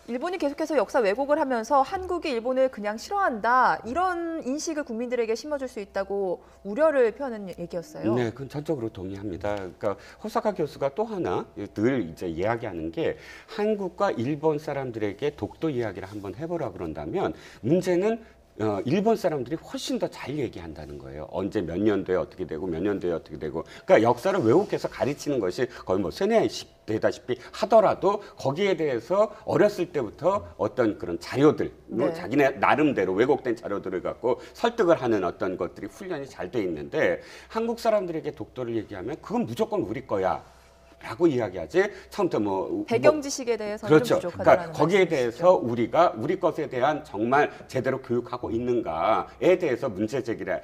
S2: 일본이 계속해서 역사 왜곡을 하면서 한국이 일본을 그냥 싫어한다 이런 인식을 국민들에게 심어줄 수 있다고 우려를 표하는 얘기였어요.
S4: 네, 그건 전적으로 동의합니다. 그러니까 호사카 교수가 또 하나 늘 이제 이야기하는 게 한국과 일본 사람들에게 독도 이야기를 한번 해보라 그런다면 문제는 일본 사람들이 훨씬 더 잘 얘기한다는 거예요. 언제 몇 년도에 어떻게 되고 몇 년도에 어떻게 되고. 그러니까 역사를 왜곡해서 가르치는 것이 거의 뭐 세뇌되다시피 하더라도 거기에 대해서 어렸을 때부터 어떤 그런 자료들,
S2: 네.
S4: 자기네 나름대로 왜곡된 자료들을 갖고 설득을 하는 어떤 것들이 훈련이 잘 돼 있는데 한국 사람들에게 독도를 얘기하면 그건 무조건 우리 거야. 있다라고 이야기하지 처음부터 뭐
S2: 배경 지식에 대해서는
S4: 그렇죠.
S2: 좀 부족하다는
S4: 그러니까 거기에
S2: 말씀이시죠?
S4: 대해서 우리가 우리 것에 대한 정말 제대로 교육하고 있는가에 대해서 문제 제기를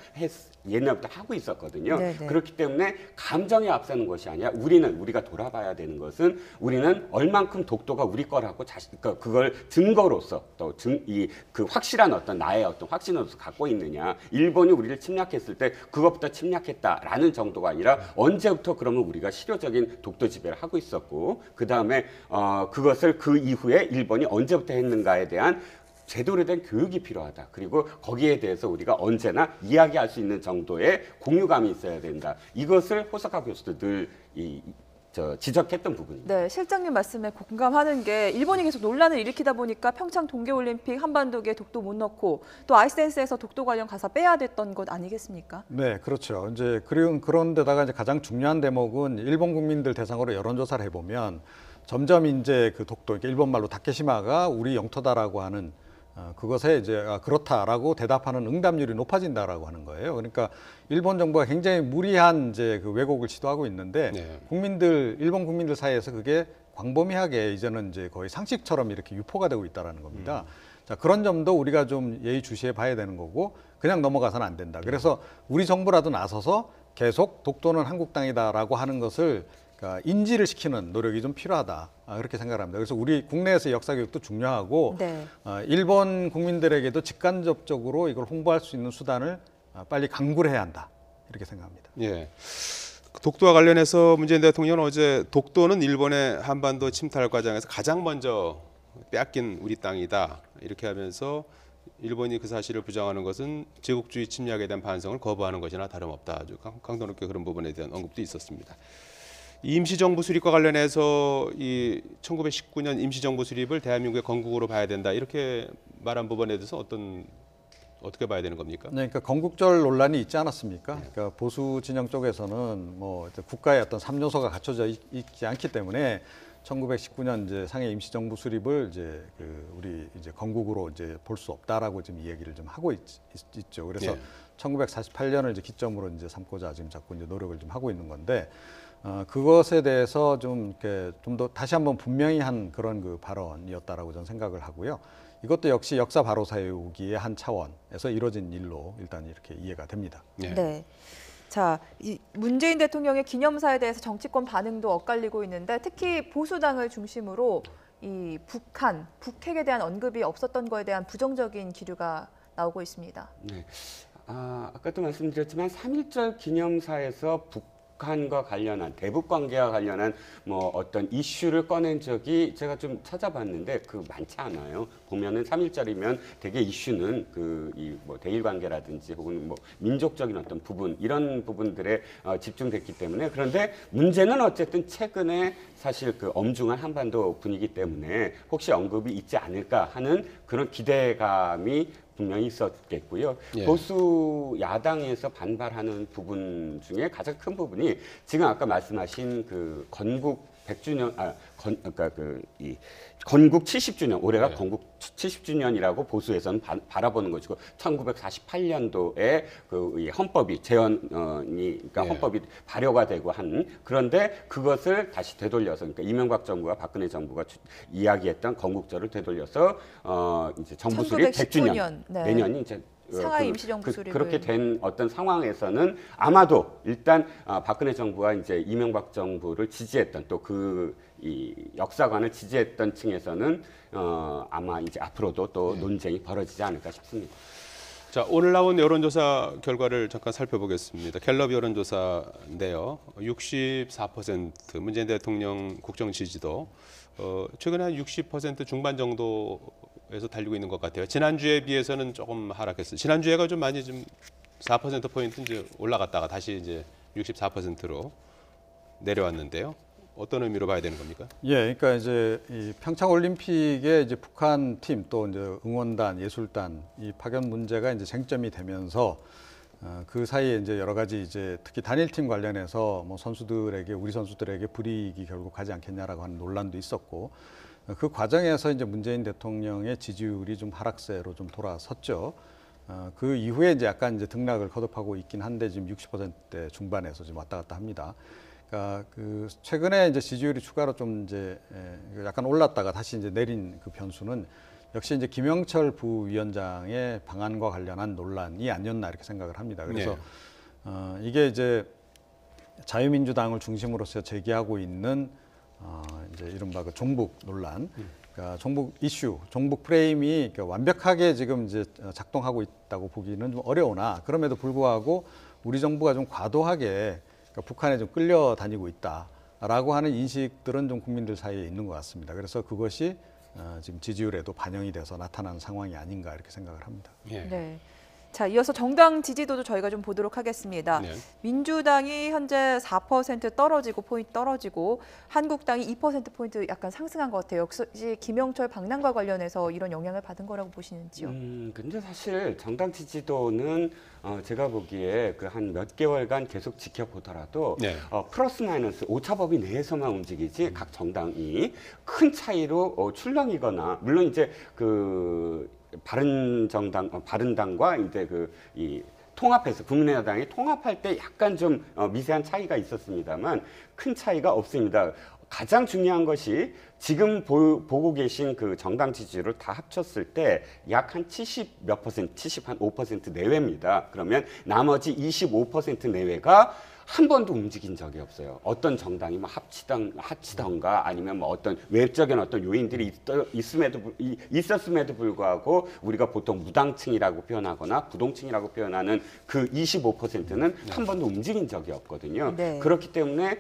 S4: 옛날부터 하고 있었거든요.
S2: 네네.
S4: 그렇기 때문에 감정에 앞서는 것이 아니라 우리가 돌아봐야 되는 것은 우리는 얼만큼 독도가 우리 거라고 그러니까 그걸 증거로서 또 그 확실한 어떤 나의 어떤 확신으로서 갖고 있느냐. 일본이 우리를 침략했을 때 그것부터 침략했다라는 정도가 아니라 언제부터 그러면 우리가 실효적인 독도 지배를 하고 있었고 그 다음에 그것을 그 이후에 일본이 언제부터 했는가에 대한 제대로 된 교육이 필요하다. 그리고 거기에 대해서 우리가 언제나 이야기할 수 있는 정도의 공유감이 있어야 된다. 이것을 호사카 교수도 늘 지적했던 부분입니다.
S2: 네, 실장님 말씀에 공감하는 게 일본이 계속 논란을 일으키다 보니까 평창 동계올림픽 한반도에 독도 못 넣고 또 아이스댄스에서 독도 관련 가사 빼야 됐던 것 아니겠습니까?
S3: 네, 그렇죠. 이제 그런데다가 이제 가장 중요한 대목은 일본 국민들 대상으로 여론조사를 해보면 점점 이제 그 독도, 그러니까 일본 말로 다케시마가 우리 영토다라고 하는 그것에 이제 그렇다라고 대답하는 응답률이 높아진다라고 하는 거예요. 그러니까 일본 정부가 굉장히 무리한 이제 그 왜곡을 시도하고 있는데
S1: 네.
S3: 일본 국민들 사이에서 그게 광범위하게 이제는 이제 거의 상식처럼 이렇게 유포가 되고 있다라는 겁니다. 자, 그런 점도 우리가 좀 예의주시해 봐야 되는 거고 그냥 넘어가서는 안 된다. 그래서 우리 정부라도 나서서 계속 독도는 한국 땅이다라고 하는 것을 그러니까 인지를 시키는 노력이 좀 필요하다. 그렇게 생각합니다. 그래서 우리 국내에서 역사 교육도 중요하고
S2: 네.
S3: 일본 국민들에게도 직간접적으로 이걸 홍보할 수 있는 수단을 빨리 강구를 해야 한다. 이렇게 생각합니다.
S1: 예. 독도와 관련해서 문재인 대통령은 어제 독도는 일본의 한반도 침탈 과정에서 가장 먼저 빼앗긴 우리 땅이다. 이렇게 하면서 일본이 그 사실을 부정하는 것은 제국주의 침략에 대한 반성을 거부하는 것이나 다름없다. 아주 강도 높게 그런 부분에 대한 언급도 있었습니다. 임시정부 수립과 관련해서 이 1919년 임시정부 수립을 대한민국의 건국으로 봐야 된다. 이렇게 말한 부분에 대해서 어떻게 봐야 되는 겁니까?
S3: 네, 그러니까 건국절 논란이 있지 않았습니까? 그러니까 보수 진영 쪽에서는 뭐 국가의 어떤 3요소가 갖춰져 있지 않기 때문에 1919년 이제 상해 임시정부 수립을 이제 우리 이제 건국으로 이제 볼 수 없다라고 지금 이야기를 좀 하고 있죠. 그래서
S1: 예.
S3: 1948년을 이제 기점으로 이제 삼고자 지금 자꾸 이제 노력을 좀 하고 있는 건데 그것에 대해서 좀 더 다시 한번 분명히 한 그런 그 발언이었다라고 저는 생각을 하고요. 이것도 역시 역사 바로 세우기의 한 차원에서 이루어진 일로 일단 이렇게 이해가 됩니다.
S1: 예.
S2: 네. 자, 이 문재인 대통령의 기념사에 대해서 정치권 반응도 엇갈리고 있는데 특히 보수당을 중심으로 이 북핵에 대한 언급이 없었던 거에 대한 부정적인 기류가 나오고 있습니다.
S4: 네. 아까도 말씀드렸지만 3.1절 기념사에서 북한과 관련한 대북 관계와 관련한 뭐 어떤 이슈를 꺼낸 적이 제가 좀 찾아봤는데 많지 않아요. 보면은 3.1절이면 되게 이슈는 뭐 대일 관계라든지 혹은 뭐 민족적인 어떤 부분 이런 부분들에 집중됐기 때문에 그런데 문제는 어쨌든 최근에 사실 그 엄중한 한반도 분위기 때문에 혹시 언급이 있지 않을까 하는 그런 기대감이 분명히 있었겠고요.
S1: 예.
S4: 보수 야당에서 반발하는 부분 중에 가장 큰 부분이 지금 아까 말씀하신 그 건국 100주년, 그러니까 건국 70주년, 올해가
S1: 네.
S4: 건국 70주년이라고 보수에서는 바라보는 것이고 1948년도에 이 헌법이 그러니까
S1: 네.
S4: 헌법이 발효가 되고 그런데 그것을 다시 되돌려서 그러니까 이명박 정부와 박근혜 정부가 이야기했던 건국절을 되돌려서 이제 정부 수립 100주년
S2: 네.
S4: 내년이 이제
S2: 상하이 임시정부 수립을
S4: 그렇게 된 어떤 상황에서는 아마도 일단 박근혜 정부와 이제 이명박 정부를 지지했던 또 이 역사관을 지지했던 층에서는 아마 이제 앞으로도 또 논쟁이 벌어지지 않을까 싶습니다.
S1: 자, 오늘 나온 여론조사 결과를 잠깐 살펴보겠습니다. 갤럽 여론조사인데요. 64% 문재인 대통령 국정 지지도 최근에 한 60% 중반 정도에서 달리고 있는 것 같아요. 지난주에 비해서는 조금 하락했어요. 지난주에가 좀 많이 좀 4%포인트 이제 올라갔다가 다시 이제 64%로 내려왔는데요. 어떤 의미로 봐야 되는 겁니까?
S3: 예, 그러니까 이제 이 평창 올림픽에 이제 북한 팀 또 이제 응원단, 예술단 이 파견 문제가 이제 쟁점이 되면서 그 사이에 이제 여러 가지 이제 특히 단일팀 관련해서 뭐 우리 선수들에게 불이익이 결국 가지 않겠냐라고 하는 논란도 있었고 그 과정에서 이제 문재인 대통령의 지지율이 좀 하락세로 좀 돌아섰죠. 그 이후에 이제 약간 이제 등락을 거듭하고 있긴 한데 지금 60%대 중반에서 지금 왔다 갔다 합니다. 그러니까 그 최근에 이제 지지율이 추가로 좀 이제 약간 올랐다가 다시 이제 내린 그 변수는 역시 이제 김영철 부위원장의 방안과 관련한 논란이 아니었나 이렇게 생각을 합니다. 그래서 이게 이제 자유민주당을 중심으로서 제기하고 있는 이제 이른바 그 종북 논란, 그러니까 종북 이슈, 종북 프레임이 그러니까 완벽하게 지금 이제 작동하고 있다고 보기는 좀 어려우나 그럼에도 불구하고 우리 정부가 좀 과도하게 그러니까 북한에 좀 끌려다니고 있다라고 하는 인식들은 좀 국민들 사이에 있는 것 같습니다. 그래서 그것이 지금 지지율에도 반영이 돼서 나타난 상황이 아닌가 이렇게 생각을 합니다.
S2: 네. 자, 이어서 정당 지지도도 저희가 좀 보도록 하겠습니다. 민주당이 현재 4% 떨어지고 포인트 떨어지고 한국당이 2%포인트 약간 상승한 것 같아요. 역시 김영철 방난과 관련해서 이런 영향을 받은 거라고 보시는지요?
S4: 근데 사실 정당 지지도는 제가 보기에 그 한 몇 개월간 계속 지켜보더라도 플러스 마이너스 오차범위 내에서만 움직이지 각 정당이 큰 차이로 출렁이거나 물론 이제 그 바른당과 이제 이 통합해서 국민의당이 통합할 때 약간 좀 미세한 차이가 있었습니다만 큰 차이가 없습니다. 가장 중요한 것이 지금 보고 계신 그 정당 지지율을 다 합쳤을 때 약 한 70 몇 퍼센트, 75% 내외입니다. 그러면 나머지 25% 내외가 한 번도 움직인 적이 없어요. 어떤 정당이 뭐 합치던가 아니면 뭐 어떤 외적인 어떤 요인들이 있었음에도 불구하고 우리가 보통 무당층이라고 표현하거나 부동층이라고 표현하는 그 25%는 한 번도 움직인 적이 없거든요. 그렇기 때문에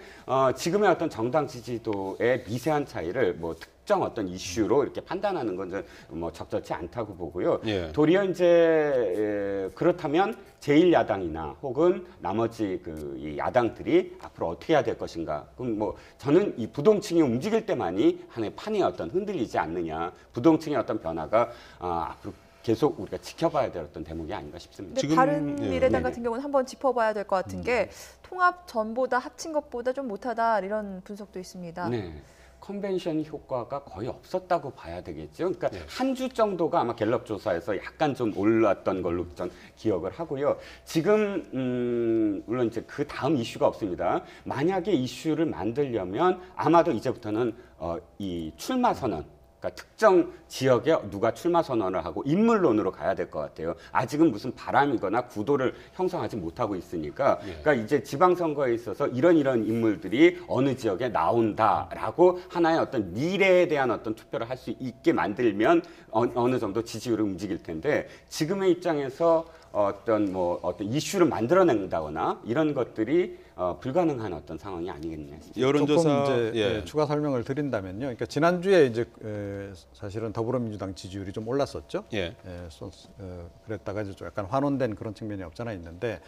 S4: 지금의 어떤 정당 지지도의 미세한 차이를 뭐 특정 어떤 이슈로 이렇게 판단하는 건 뭐 적절치 않다고 보고요. 도리어 이제 그렇다면 제1야당이나 혹은 나머지 이 야당들이 앞으로 어떻게 해야 될 것인가. 그럼 뭐 저는 이 부동층이 움직일 때만이 하나의 판이 어떤 흔들리지 않느냐. 부동층의 어떤 변화가 앞으로 계속 우리가 지켜봐야 될 어떤 대목이 아닌가 싶습니다.
S2: 지금 바른미래당 같은 경우는 한번 짚어봐야 될 것 같은 게 통합 전보다 합친 것보다 좀 못하다 이런 분석도 있습니다.
S4: 컨벤션 효과가 거의 없었다고 봐야 되겠죠. 그러니까 한 주 정도가 아마 갤럽 조사에서 약간 좀 올랐던 걸로 전 기억을 하고요. 지금 물론 이제 그 다음 이슈가 없습니다. 만약에 이슈를 만들려면 아마도 이제부터는 이 출마 선언, 그러니까 특정 지역에 누가 출마 선언을 하고 인물론으로 가야 될 것 같아요. 아직은 무슨 바람이거나 구도를 형성하지 못하고 있으니까 그러니까 이제 지방선거에 있어서 이런 인물들이 어느 지역에 나온다라고 하나의 어떤 미래에 대한 어떤 투표를 할 수 있게 만들면 어느 정도 지지율을 움직일 텐데 지금의 입장에서 어떤 이슈를 만들어낸다거나 이런 것들이 불가능한 어떤 상황이 아니겠냐.
S3: 여론조사 조금 이제 추가 설명을 드린다면요. 그러니까 지난주에 이제 사실은 더불어민주당 지지율이 좀 올랐었죠. 그랬다가 이제 좀 약간 환원된 그런 측면이 없잖아 있는데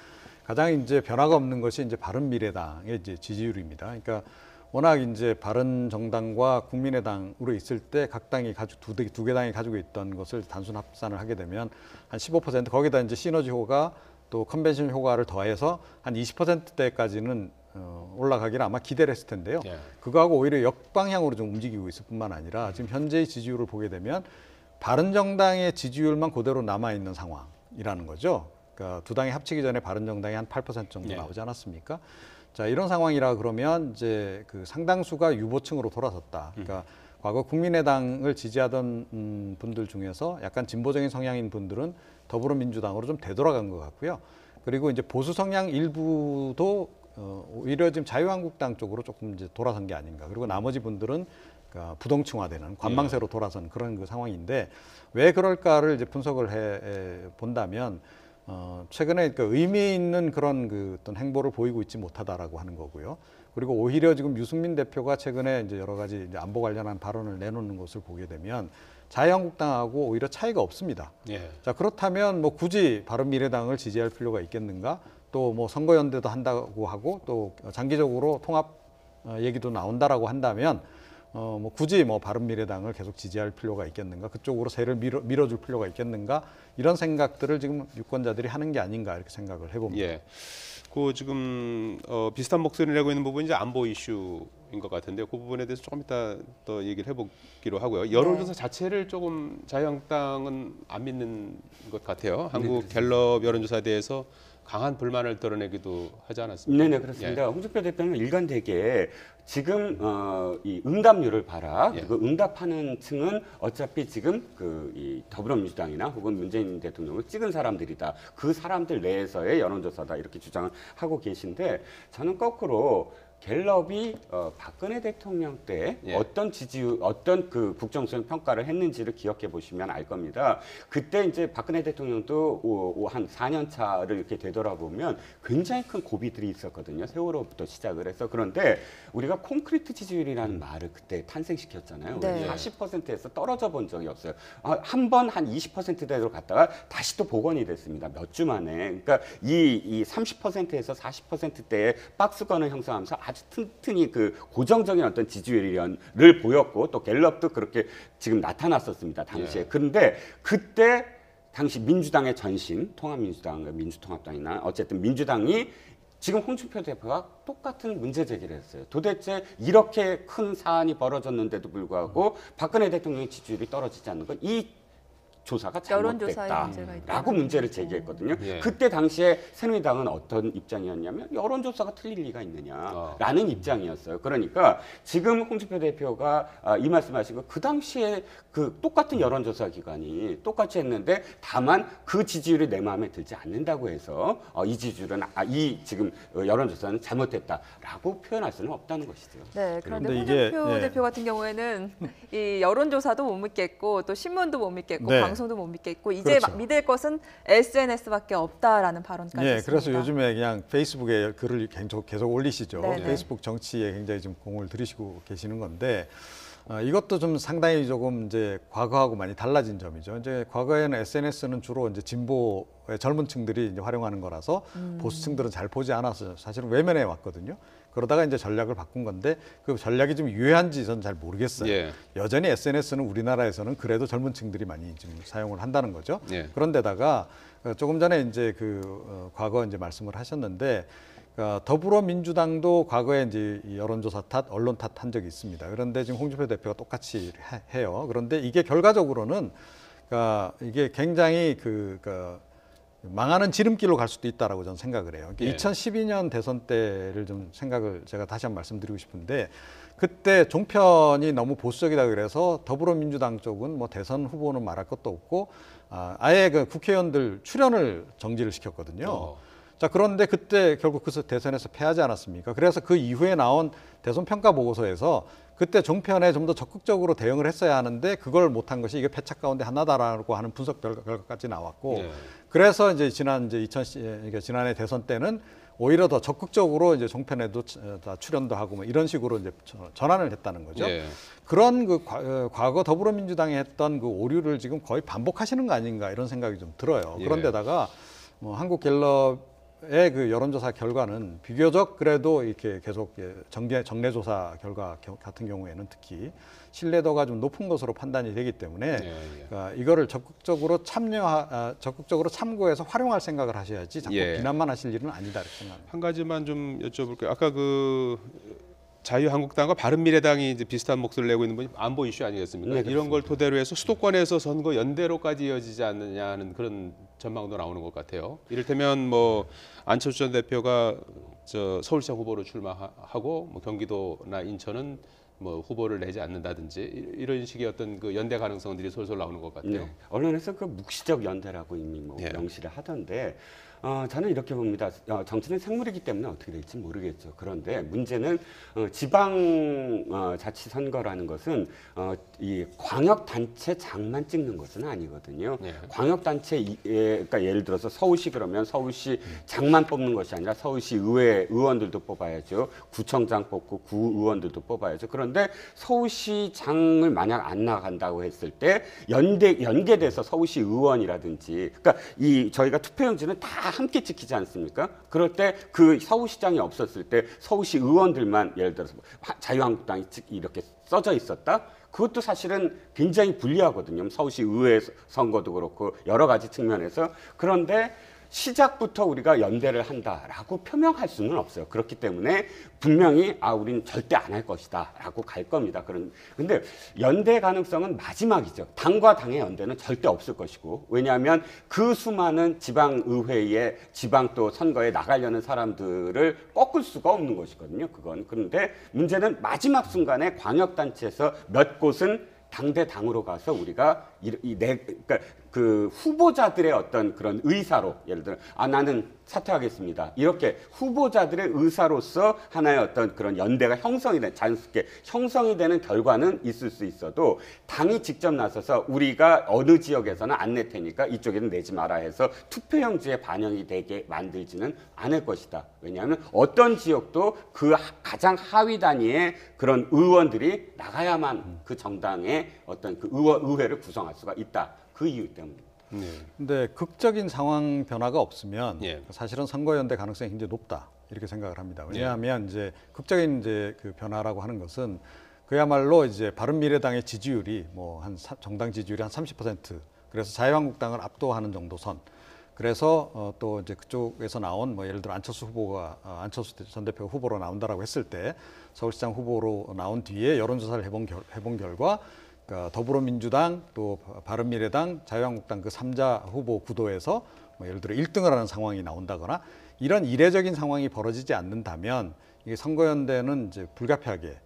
S3: 가장 이제 변화가 없는 것이 이제 바른미래당의 이제 지지율입니다. 그러니까 워낙 이제 바른정당과 국민의당으로 있을 때 각 당이 두 개 당이 가지고 있던 것을 단순 합산을 하게 되면 한 15% 거기다 이제 시너지 효과 또 컨벤션 효과를 더해서 한 20%대까지는 올라가기를 아마 기대를 했을 텐데요. 그거하고 오히려 역방향으로 좀 움직이고 있을 뿐만 아니라 지금 현재의 지지율을 보게 되면 바른정당의 지지율만 그대로 남아있는 상황이라는 거죠. 그러니까 두 당이 합치기 전에 바른정당이 한 8% 정도 나오지 않았습니까? 자, 이런 상황이라 그러면 이제 그 상당수가 유보층으로 돌아섰다. 그러니까 과거 국민의당을 지지하던 분들 중에서 약간 진보적인 성향인 분들은 더불어민주당으로 좀 되돌아간 것 같고요. 그리고 이제 보수 성향 일부도 오히려 지금 자유한국당 쪽으로 조금 이제 돌아선 게 아닌가. 그리고 나머지 분들은 그러니까 부동층화되는 관망세로 돌아선 그런 그 상황인데 왜 그럴까를 이제 분석을 해 본다면. 최근에 그 의미 있는 그런 그 어떤 행보를 보이고 있지 못하다라고 하는 거고요. 그리고 오히려 지금 유승민 대표가 최근에 이제 여러 가지 이제 안보 관련한 발언을 내놓는 것을 보게 되면 자유한국당하고 오히려 차이가 없습니다. 자, 그렇다면 뭐 굳이 바른미래당을 지지할 필요가 있겠는가? 또 뭐 선거연대도 한다고 하고 또 장기적으로 통합 얘기도 나온다라고 한다면 뭐 굳이 뭐 바른미래당을 계속 지지할 필요가 있겠는가? 그쪽으로 세를 밀어줄 필요가 있겠는가? 이런 생각들을 지금 유권자들이 하는 게 아닌가 이렇게 생각을 해봅니다.
S1: 그 지금 비슷한 목소리를 내고 있는 부분이 이제 안보 이슈 것 같은데 그 부분에 대해서 조금 이따 또 얘기를 해보기로 하고요. 여론조사 자체를 조금 자유한국당은 안 믿는 것 같아요. 한국 갤럽 여론조사에 대해서 강한 불만을 드러내기도 하지 않았습니까?
S4: 네네 그렇습니다. 홍준표 대표는 일관되게 지금 이 응답률을 봐라. 그 응답하는 층은 어차피 지금 이 더불어민주당이나 혹은 문재인 대통령을 찍은 사람들이다. 그 사람들 내에서의 여론조사다 이렇게 주장을 하고 계신데 저는 거꾸로 갤럽이 박근혜 대통령 때 어떤 어떤 그 국정수행 평가를 했는지를 기억해 보시면 알 겁니다. 그때 이제 박근혜 대통령도 한 4년 차를 이렇게 되돌아보면 굉장히 큰 고비들이 있었거든요. 세월호부터 시작을 해서. 그런데 우리가 콘크리트 지지율이라는 말을 그때 탄생시켰잖아요.
S2: 네.
S4: 40%에서 떨어져 본 적이 없어요. 한 번 한 20%대로 갔다가 다시 또 복원이 됐습니다. 몇 주 만에. 그러니까 이 30%에서 40%대의 박스권을 형성하면서 아주 튼튼히 그 고정적인 어떤 지지율을 보였고 또 갤럽도 그렇게 지금 나타났었습니다. 당시에. 그런데 그때 당시 민주당의 전신, 통합민주당, 민주통합당이나 어쨌든 민주당이 지금 홍준표 대표가 똑같은 문제 제기를 했어요. 도대체 이렇게 큰 사안이 벌어졌는데도 불구하고 박근혜 대통령의 지지율이 떨어지지 않는 건 이 조사가 잘못됐다라고 문제를 제기했거든요. 그때 당시에 새누리당은 어떤 입장이었냐면 여론조사가 틀릴 리가 있느냐라는 입장이었어요. 그러니까 지금 홍준표 대표가 이 말씀하신 거 그 당시에 그 똑같은 여론조사 기관이 똑같이 했는데 다만 그 지지율이 내 마음에 들지 않는다고 해서 이 지지율은 이 지금 여론조사는 잘못됐다라고 표현할 수는 없다는 것이죠.
S2: 네, 그런데 홍준표 대표 같은 경우에는 이 여론조사도 못 믿겠고 또 신문도 못 믿겠고 방송도 못 믿겠고 이제 믿을 것은 SNS밖에 없다라는 발언까지 했습니다.
S3: 그래서 요즘에 그냥 페이스북에 글을 계속 올리시죠. 페이스북 정치에 굉장히 좀 공을 들이시고 계시는 건데 이것도 좀 상당히 조금 이제 과거하고 많이 달라진 점이죠. 이제 과거에는 SNS는 주로 이제 진보의 젊은 층들이 이제 활용하는 거라서 보수층들은 잘 보지 않아서 사실은 외면해 왔거든요. 그러다가 이제 전략을 바꾼 건데 그 전략이 좀 유효한지 저는 잘 모르겠어요. 여전히 SNS는 우리나라에서는 그래도 젊은 층들이 많이 좀 사용을 한다는 거죠. 그런데다가 조금 전에 이제 과거 이제 말씀을 하셨는데 더불어민주당도 과거에 이제 여론조사 탓, 언론 탓 한 적이 있습니다. 그런데 지금 홍준표 대표가 똑같이 해요. 그런데 이게 결과적으로는 이게 굉장히 망하는 지름길로 갈 수도 있다라고 저는 생각을 해요. 2012년 대선 때를 좀 생각을 제가 다시 한번 말씀드리고 싶은데 그때 종편이 너무 보수적이다 그래서 더불어민주당 쪽은 뭐 대선 후보는 말할 것도 없고 아예 그 국회의원들 출연을 정지를 시켰거든요. 자, 그런데 그때 결국 그 대선에서 패하지 않았습니까? 그래서 그 이후에 나온 대선 평가 보고서에서 그때 종편에 좀 더 적극적으로 대응을 했어야 하는데 그걸 못한 것이 이게 패착 가운데 하나다라고 하는 분석 결과까지 나왔고 그래서 이제 지난해 대선 때는 오히려 더 적극적으로 이제 종편에도 다 출연도 하고 뭐 이런 식으로 이제 전환을 했다는 거죠. 그런 과거 더불어민주당이 했던 그 오류를 지금 거의 반복하시는 거 아닌가 이런 생각이 좀 들어요. 그런데다가 뭐 한국 갤럽의 그 여론조사 결과는 비교적 그래도 이렇게 계속 정례조사 결과 같은 경우에는 특히 신뢰도가 좀 높은 것으로 판단이 되기 때문에 이거를 적극적으로 참고해서 활용할 생각을 하셔야지 자꾸 비난만 하실 일은 아니다 이렇게 생각합니다.
S1: 한 가지만 좀 여쭤볼게요. 아까 자유한국당과 바른미래당이 이제 비슷한 목소리를 내고 있는 분이 안보 이슈 아니겠습니까? 이런 걸 토대로 해서 수도권에서 선거 연대로까지 이어지지 않느냐 하는 그런 전망도 나오는 것 같아요. 이를테면 뭐 안철수 전 대표가 서울시장 후보로 출마하고 뭐 경기도나 인천은 뭐 후보를 내지 않는다든지 이런 식의 어떤 그 연대 가능성들이 솔솔 나오는 것 같아요.
S4: 언론에서 그 묵시적 연대라고 이미 뭐 명시를 하던데 저는 이렇게 봅니다. 정치는 생물이기 때문에 어떻게 될지 모르겠죠. 그런데 문제는 지방자치 선거라는 것은 이 광역단체장만 찍는 것은 아니거든요. 광역단체, 그러니까 예를 들어서 서울시 그러면 서울시 장만 뽑는 것이 아니라 서울시 의회 의원들도 뽑아야죠. 구청장 뽑고 구의원들도 뽑아야죠. 그런데 서울시장을 만약 안 나간다고 했을 때 연계돼서 서울시 의원이라든지, 그러니까 저희가 투표용지는 다 함께 찍히지 않습니까? 그럴 때 그 서울시장이 없었을 때 서울시 의원들만 예를 들어서 자유한국당이 이렇게 써져 있었다? 그것도 사실은 굉장히 불리하거든요. 서울시 의회 선거도 그렇고 여러 가지 측면에서. 그런데 시작부터 우리가 연대를 한다라고 표명할 수는 없어요. 그렇기 때문에 분명히 우리는 절대 안 할 것이다라고 갈 겁니다. 근데 연대 가능성은 마지막이죠. 당과 당의 연대는 절대 없을 것이고, 왜냐하면 그 수많은 지방의회에 지방 또 선거에 나가려는 사람들을 꺾을 수가 없는 것이거든요. 그런데 문제는 마지막 순간에 광역단체에서 몇 곳은 당대 당으로 가서 우리가 그러니까 그 후보자들의 어떤 그런 의사로, 예를 들어 나는 사퇴하겠습니다, 이렇게 후보자들의 의사로서 하나의 어떤 그런 연대가 자연스럽게 형성이 되는 결과는 있을 수 있어도, 당이 직접 나서서 우리가 어느 지역에서는 안 낼 테니까 이쪽에는 내지 마라 해서 투표용지에 반영이 되게 만들지는 않을 것이다. 왜냐하면 어떤 지역도 그 가장 하위 단위의 그런 의원들이 나가야만 그 정당의 어떤 그 의회를 구성할 수가 있다. 그 이유 때문입니다.
S3: 근데 극적인 상황 변화가 없으면 사실은 선거연대 가능성이 굉장히 높다, 이렇게 생각을 합니다. 왜냐하면 이제 극적인 그 변화라고 하는 것은 그야말로 이제 바른미래당의 지지율이 정당 지지율이 한 30%, 그래서 자유한국당을 압도하는 정도 선. 그래서 또 이제 그쪽에서 나온 예를 들어 안철수 전 대표 후보로 나온다라고 했을 때, 서울시장 후보로 나온 뒤에 여론조사를 해본 결과, 그러니까 더불어민주당, 또 바른미래당, 자유한국당 그 3자 후보 구도에서 예를 들어 1등을 하는 상황이 나온다거나, 이런 이례적인 상황이 벌어지지 않는다면 이게 선거연대는 이제 불가피하게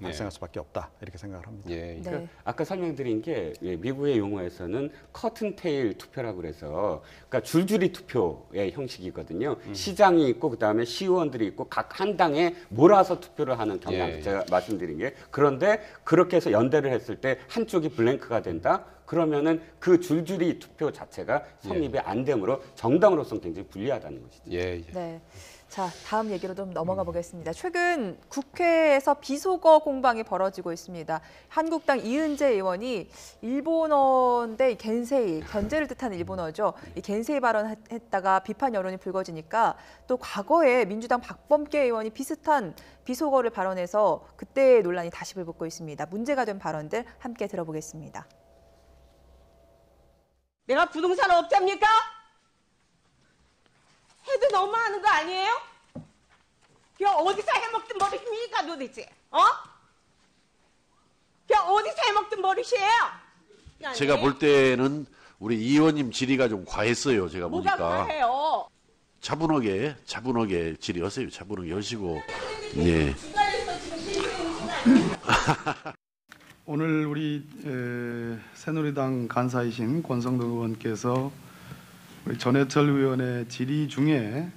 S3: 발생할 수밖에 없다, 이렇게 생각을 합니다.
S4: 그러니까 아까 설명드린 게 미국의 용어에서는 커튼테일 투표라고 그래서, 그러니까 줄줄이 투표의 형식이거든요. 시장이 있고 그다음에 시의원들이 있고 각 한 당에 몰아서 투표를 하는 경향, 제가 말씀드린 게. 그런데 그렇게 해서 연대를 했을 때 한쪽이 블랭크가 된다? 그러면은 그 줄줄이 투표 자체가 성립이 안 되므로 정당으로서는 굉장히 불리하다는 것이죠.
S2: 네. 자, 다음 얘기로 좀 넘어가 보겠습니다. 최근 국회에서 비속어 공방이 벌어지고 있습니다. 한국당 이은재 의원이 일본어인데 겐세이, 견제를 뜻하는 일본어죠. 이 겐세이 발언했다가 비판 여론이 불거지니까, 또 과거에 민주당 박범계 의원이 비슷한 비속어를 발언해서 그때의 논란이 다시 불붙고 있습니다. 문제가 된 발언들 함께 들어보겠습니다.
S8: 내가 부동산 업자입니까? 해도 너무하는 거 아니에요? 그냥 어디서 해먹든 버릇입니까 도대체? 그냥 어디서 해먹든 버릇이에요?
S9: 제가 볼 때는 우리 이 의원님 질의가 좀 과했어요. 제가 보니까.
S8: 뭐가 과해요?
S9: 차분하게 질의하세요. 차분하게 하시고. 네.
S10: 오늘 우리 새누리당 간사이신 권성동 의원께서 우리 전해철 의원의 질의 중에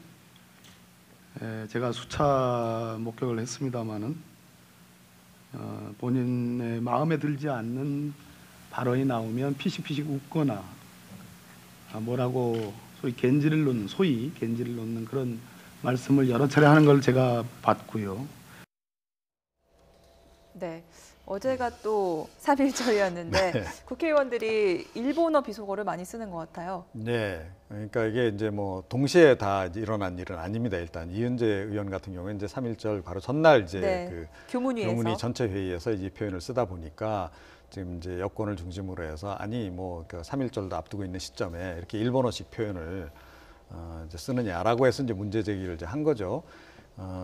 S10: 제가 수차 목격을 했습니다마는 본인의 마음에 들지 않는 발언이 나오면 피식피식 웃거나 뭐라고 소위 겐지를 놓는 그런 말씀을 여러 차례 하는 걸 제가 봤고요.
S2: 네. 어제가 또 3.1절이었는데 국회의원들이 일본어 비속어를 많이 쓰는 것 같아요.
S3: 네, 그러니까 이게 이제 동시에 다 일어난 일은 아닙니다. 일단 이은재 의원 같은 경우는 이제 3.1절 바로 전날 이제 그 교문위 전체 회의에서 이 표현을 쓰다 보니까 지금 이제 여권을 중심으로 해서 그 3.1절도 앞두고 있는 시점에 이렇게 일본어식 표현을 이제 쓰느냐라고 해서 이제 문제 제기를 이제 한 거죠.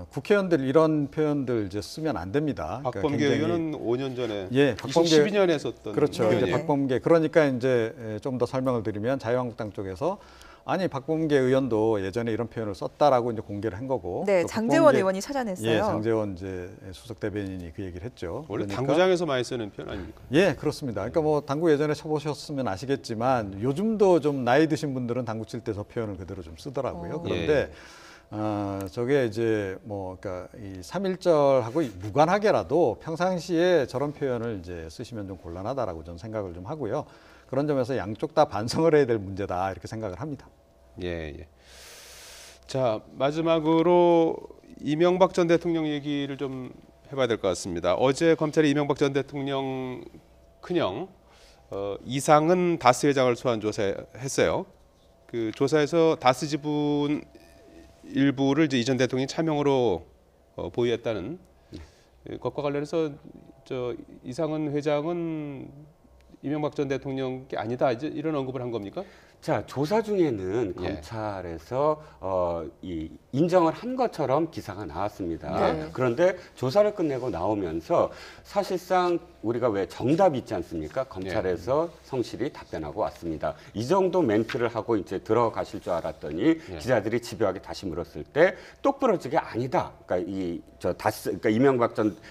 S3: 국회의원들 이런 표현들 이제 쓰면 안 됩니다.
S1: 박범계 의원은 5년 전에,
S3: 2012년에
S1: 썼던.
S3: 그렇죠. 이제 박범계, 그러니까 이제 좀 더 설명을 드리면 자유한국당 쪽에서 박범계 의원도 예전에 이런 표현을 썼다라고 이제 공개를 한 거고.
S2: 네, 장제원 의원이 찾아냈어요.
S3: 장제원 이제 수석 대변인이 그 얘기를 했죠.
S1: 원래 당구장에서 많이 쓰는 표현 아닙니까?
S3: 그렇습니다. 그러니까 당구 예전에 쳐보셨으면 아시겠지만 요즘도 좀 나이 드신 분들은 당구 칠 때 저 표현을 그대로 좀 쓰더라고요. 그런데 저게 이제 그러니까 이 3.1절하고 무관하게라도 평상시에 저런 표현을 이제 쓰시면 좀 곤란하다라고 저는 생각을 좀 하고요. 그런 점에서 양쪽 다 반성을 해야 될 문제다, 이렇게 생각을 합니다.
S1: 자, 마지막으로 이명박 전 대통령 얘기를 좀 해봐야 될 것 같습니다. 어제 검찰이 이명박 전 대통령 큰형 이상은 다스 회장을 소환 조사했어요. 그 조사에서 다스 지분 일부를 이제 이 전 대통령이 차명으로 보유했다는 것과 관련해서 이상은 회장은 이명박 전 대통령 게 아니다, 이제 이런 언급을 한 겁니까?
S4: 자, 조사 중에는 검찰에서 이 인정을 한 것처럼 기사가 나왔습니다.
S2: 네.
S4: 그런데 조사를 끝내고 나오면서 사실상 우리가 왜 정답 있지 않습니까? 검찰에서 성실히 답변하고 왔습니다. 이 정도 멘트를 하고 이제 들어가실 줄 알았더니 기자들이 집요하게 다시 물었을 때 똑부러지게 아니다. 그러니까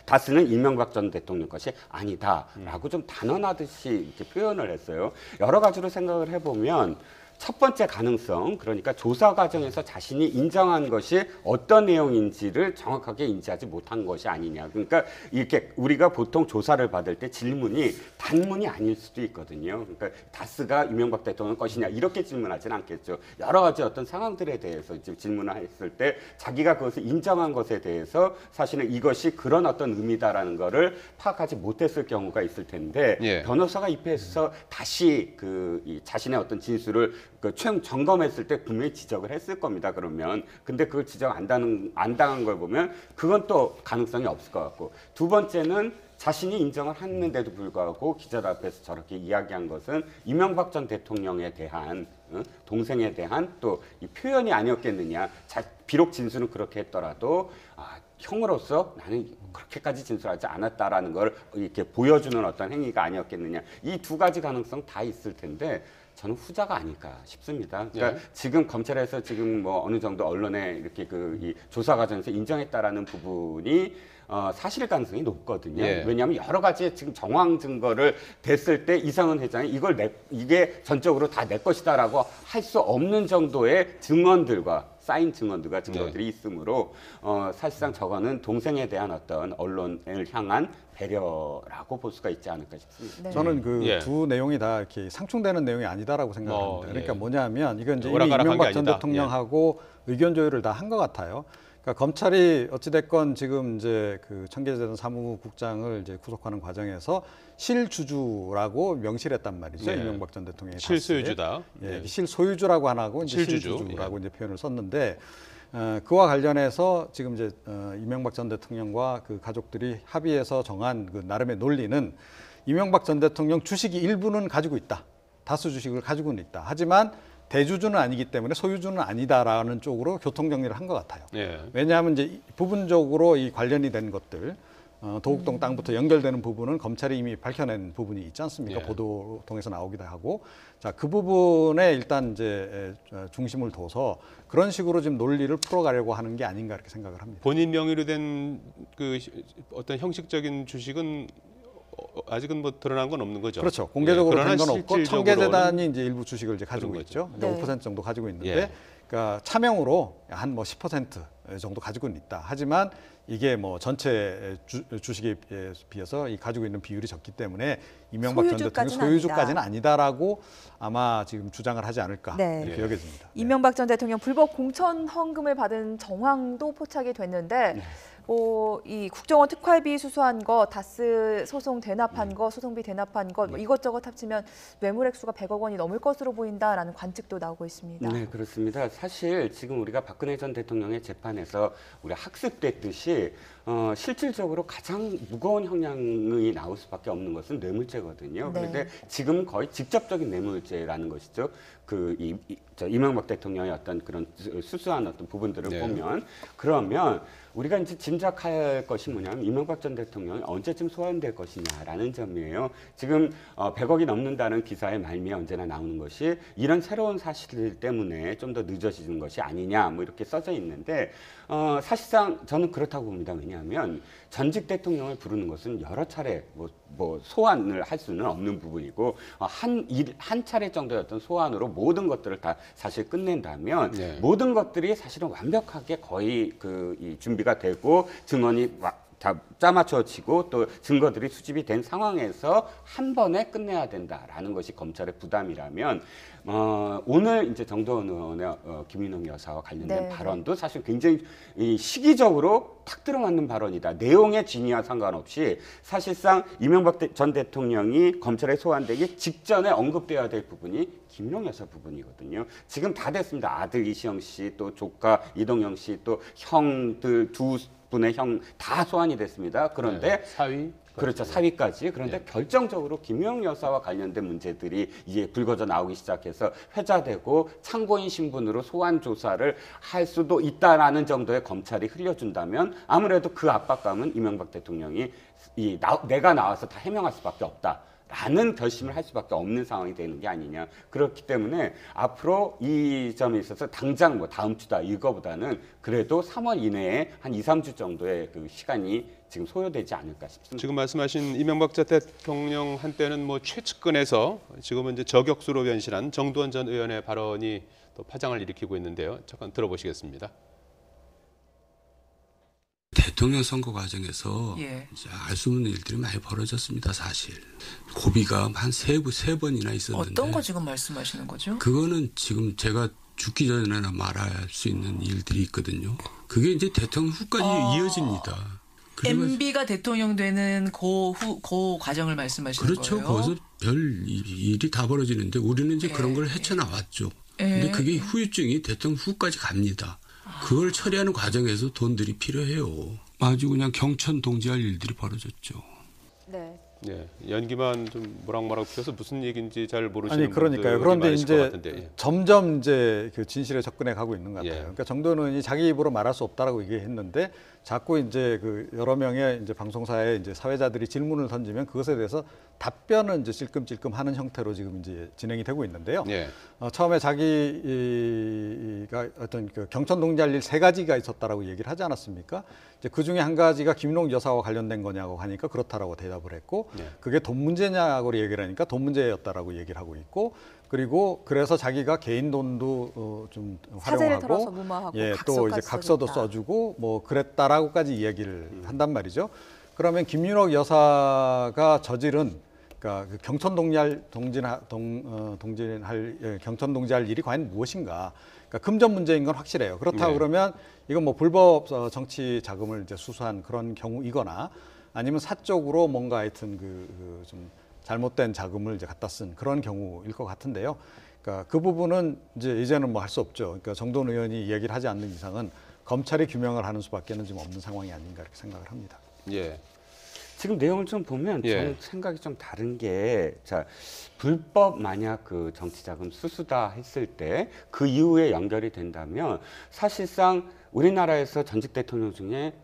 S4: 다스는 이명박 전 대통령 것이 아니다라고 좀 단언하듯이 이렇게 표현을 했어요. 여러 가지로 생각을 해보면 첫 번째 가능성, 그러니까 조사 과정에서 자신이 인정한 것이 어떤 내용인지를 정확하게 인지하지 못한 것이 아니냐. 그러니까 이렇게 우리가 보통 조사를 받을 때 질문이 단문이 아닐 수도 있거든요. 그러니까 다스가 이명박 대통령 것이냐 이렇게 질문하지는 않겠죠. 여러 가지 어떤 상황들에 대해서 이제 질문을 했을 때 자기가 그것을 인정한 것에 대해서 사실은 이것이 그런 어떤 의미다라는 거를 파악하지 못했을 경우가 있을 텐데 변호사가 입회해서 다시 이 자신의 어떤 진술을 최종 점검했을 때 분명히 지적을 했을 겁니다. 그러면 근데 그걸 지적 안 당한 걸 보면 그건 또 가능성이 없을 것 같고, 두 번째는 자신이 인정을 했는데도 불구하고 기자들 앞에서 저렇게 이야기한 것은 이명박 전 대통령에 대한 동생에 대한 또 이 표현이 아니었겠느냐. 비록 진술은 그렇게 했더라도 형으로서 나는 그렇게까지 진술하지 않았다라는 걸 이렇게 보여주는 어떤 행위가 아니었겠느냐. 이 두 가지 가능성 다 있을 텐데 저는 후자가 아닐까 싶습니다. 그러니까 지금 검찰에서 지금 뭐 어느 정도 언론에 이렇게 이 조사 과정에서 인정했다라는 부분이 사실 가능성이 높거든요. 왜냐하면 여러 가지 지금 정황 증거를 댔을 때 이상은 회장이 이게 전적으로 다 내 것이다라고 할 수 없는 정도의 증언들과 쌓인 증거들이 있으므로 사실상 저거는 동생에 대한 어떤 언론을 향한 배려라고 볼 수가 있지 않을까 싶습니다.
S3: 저는 두 내용이 다 이렇게 상충되는 내용이 아니다라고 생각합니다. 그러니까 뭐냐면 이건 이제 이미 이명박 전 대통령하고 의견 조율을 다 한 것 같아요. 그러니까 검찰이 어찌됐건 지금 이제 그 청계재단 사무국장을 이제 구속하는 과정에서 실주주라고 명시했단 말이죠. 이명박 전 대통령이
S1: 실소유주다.
S3: 실소유주라고 안 하고 이제 실주주라고 이제 표현을 썼는데 그와 관련해서 지금 이제 이명박 전 대통령과 그 가족들이 합의해서 정한 그 나름의 논리는 이명박 전 대통령 주식이 일부는 가지고 있다. 다수 주식을 가지고는 있다. 하지만 대주주는 아니기 때문에 소유주는 아니다라는 쪽으로 교통정리를 한 것 같아요. 왜냐하면 이제 부분적으로 이 관련이 된 것들, 도곡동 땅부터 연결되는 부분은 검찰이 이미 밝혀낸 부분이 있지 않습니까? 보도 통해서 나오기도 하고, 자, 그 부분에 일단 이제 중심을 둬서 그런 식으로 지금 논리를 풀어가려고 하는 게 아닌가 이렇게 생각을 합니다.
S1: 본인 명의로 된 그 어떤 형식적인 주식은 아직은 뭐 드러난 건 없는 거죠.
S3: 그렇죠. 공개적으로 된 건 없고 청계재단이 이제 일부 주식을 이제 가지고 있죠. 5% 정도 가지고 있는데, 그러니까 차명으로 한 뭐 10% 정도 가지고는 있다. 하지만 이게 뭐 전체 주식에 비해서 이 가지고 있는 비율이 적기 때문에 이명박 전 대통령 소유주까지는 아니다라고 아마 지금 주장을 하지 않을까 이렇게 여겨집니다.
S2: 이명박 전 대통령 불법 공천 헌금을 받은 정황도 포착이 됐는데 이 국정원 특활비 수수한 거, 다스 소송 대납한 거, 소송비 대납한 거 이것저것 합치면 매물 액수가 100억 원이 넘을 것으로 보인다라는 관측도 나오고 있습니다.
S4: 네, 그렇습니다. 사실 지금 우리가 박근혜 전 대통령의 재판에서 우리가 학습됐듯이 실질적으로 가장 무거운 형량이 나올 수밖에 없는 것은 뇌물죄거든요. 그런데 지금 거의 직접적인 뇌물죄라는 것이죠. 이명박 대통령의 어떤 그런 수수한 어떤 부분들을 보면, 그러면 우리가 이제 짐작할 것이 뭐냐면 이명박 전 대통령이 언제쯤 소환될 것이냐라는 점이에요. 지금 100억이 넘는다는 기사의 말미에 언제나 나오는 것이 이런 새로운 사실들 때문에 좀 더 늦어지는 것이 아니냐 뭐 이렇게 써져 있는데, 사실상 저는 그렇다고 봅니다. 왜냐하면 전직 대통령을 부르는 것은 여러 차례 뭐 소환을 할 수는 없는 부분이고, 한 차례 정도의 어떤 소환으로 모든 것들을 다 사실 끝낸다면 모든 것들이 사실은 완벽하게 거의 이 준비가 되고 증언이 다 짜맞춰지고 또 증거들이 수집이 된 상황에서 한 번에 끝내야 된다라는 것이 검찰의 부담이라면, 오늘 이제 정도원 의원의 김인영 여사와 관련된 발언도 사실 굉장히 시기적으로 탁 들어맞는 발언이다. 내용의 진위와 상관없이 사실상 이명박 전 대통령이 검찰에 소환되기 직전에 언급되어야 될 부분이 김인영 여사 부분이거든요. 지금 다 됐습니다. 아들 이시영 씨, 또 조카 이동영 씨, 또 형들 덕분에 형 다 소환이 됐습니다. 그런데
S1: 사위?
S4: 그렇죠. 사위까지. 그런데 결정적으로 김용 여사와 관련된 문제들이 이제 불거져 나오기 시작해서 회자되고 참고인 신분으로 소환 조사를 할 수도 있다라는 정도의 검찰이 흘려준다면 아무래도 그 압박감은 이명박 대통령이 내가 나와서 다 해명할 수밖에 없다. 라는 결심을 할 수밖에 없는 상황이 되는 게 아니냐. 그렇기 때문에 앞으로 이 점에 있어서 당장 뭐 다음 주다 이거보다는 그래도 3월 이내에 한 2, 3주 정도의 그 시간이 지금 소요되지 않을까 싶습니다.
S1: 지금 말씀하신 이명박 전 대통령 한때는 뭐 최측근에서 지금은 이제 저격수로 변신한 정두원 전 의원의 발언이 또 파장을 일으키고 있는데요. 잠깐 들어보시겠습니다.
S11: 대통령 선거 과정에서 이제 알 수 없는 일들이 많이 벌어졌습니다. 사실 고비가 한 세 번이나 있었는데
S12: 어떤 거 지금 말씀하시는 거죠?
S11: 그거는 지금 제가 죽기 전에나 말할 수 있는 일들이 있거든요. 그게 이제 대통령 후까지 이어집니다.
S12: MB가 대통령 되는 그 과정을 말씀하시는
S11: 그렇죠.
S12: 거예요?
S11: 거기서 별 일이 다 벌어지는데 우리는 이제 그런 걸 헤쳐나왔죠. 근데 그게 후유증이 대통령 후까지 갑니다. 그걸 처리하는 과정에서 돈들이 필요해요. 아주 그냥 경천 동지할 일들이 벌어졌죠.
S2: 네.
S1: 네, 연기만 좀 모락모락 피어서 무슨 얘기인지 잘 모르시는
S3: 아니 그러니까요.
S1: 분들이
S3: 그런데
S1: 많으실 것
S3: 이제
S1: 같은데.
S3: 점점 이제 그 진실에 접근해 가고 있는 것 같아요. 그러니까 정도원 의원이 자기 입으로 말할 수 없다라고 얘기했는데 자꾸 이제 그 여러 명의 이제 방송사에 이제 사회자들이 질문을 던지면 그것에 대해서 답변은 이제 찔끔찔끔 하는 형태로 지금 이제 진행이 되고 있는데요. 처음에 자기가 어떤 그 경천 동지할 일 3가지가 있었다라고 얘기를 하지 않았습니까? 이제 그 중에 한 가지가 김용 여사와 관련된 거냐고 하니까 그렇다라고 대답을 했고, 그게 돈 문제냐고 얘기를 하니까 돈 문제였다라고 얘기를 하고 있고, 그리고 그래서 자기가 개인 돈도 좀 활용하고, 또 이제 각서도 써주고 뭐 그랬다라고까지 이야기를 한단 말이죠. 그러면 김윤옥 여사가 저지른 그러니까 그 경천 동지할 일이 과연 무엇인가? 그러니까 금전 문제인 건 확실해요. 그렇다고 그러면 이건 뭐 불법 정치 자금을 이제 수수한 그런 경우이거나 아니면 사적으로 뭔가 하여튼 좀 잘못된 자금을 이제 갖다 쓴 그런 경우일 것 같은데요. 그러니까 그 부분은 이제는 뭐 할 수 없죠. 그러니까 정도원 의원이 이야기를 하지 않는 이상은 검찰이 규명을 하는 수밖에는 지금 없는 상황이 아닌가 이렇게 생각을 합니다.
S4: 지금 내용을 좀 보면 저는 생각이 좀 다른 게, 자, 불법 만약 그 정치자금 수수다 했을 때 그 이후에 연결이 된다면 사실상 우리나라에서 전직 대통령 중에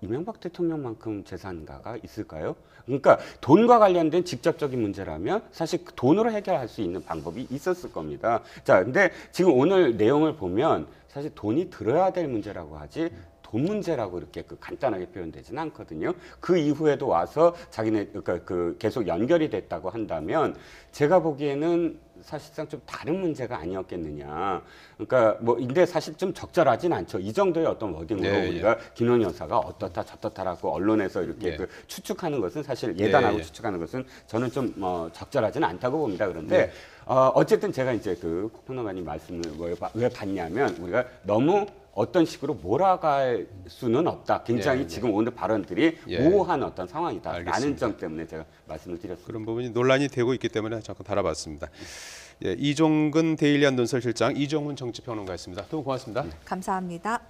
S4: 이명박 대통령만큼 재산가가 있을까요? 그러니까 돈과 관련된 직접적인 문제라면 사실 돈으로 해결할 수 있는 방법이 있었을 겁니다. 자, 근데 지금 오늘 내용을 보면 사실 돈이 들어야 될 문제라고 하지 돈 문제라고 이렇게 간단하게 표현되지는 않거든요. 그 이후에도 와서 자기네 그러니까 계속 연결이 됐다고 한다면 제가 보기에는 사실상 좀 다른 문제가 아니었겠느냐. 그러니까 뭐 근데 사실 좀 적절하진 않죠. 이 정도의 어떤 워딩으로 우리가 김용 여사가 어떻다 저떻다라고 언론에서 이렇게 추측하는 것은 사실 예단하고 추측하는 것은 저는 좀 적절하지는 않다고 봅니다. 그런데 어쨌든 제가 이제 그 평론가님 말씀을 왜 받냐면 우리가 너무 어떤 식으로 몰아갈 수는 없다. 굉장히 지금 오늘 발언들이 모호한 어떤 상황이다라는 점 때문에 제가 말씀을 드렸습니다.
S1: 그런 부분이 논란이 되고 있기 때문에 잠깐 달아봤습니다. 이종근 데일리 한돈설 실장, 이종훈 정치평론가였습니다. 두 분 고맙습니다.
S2: 감사합니다.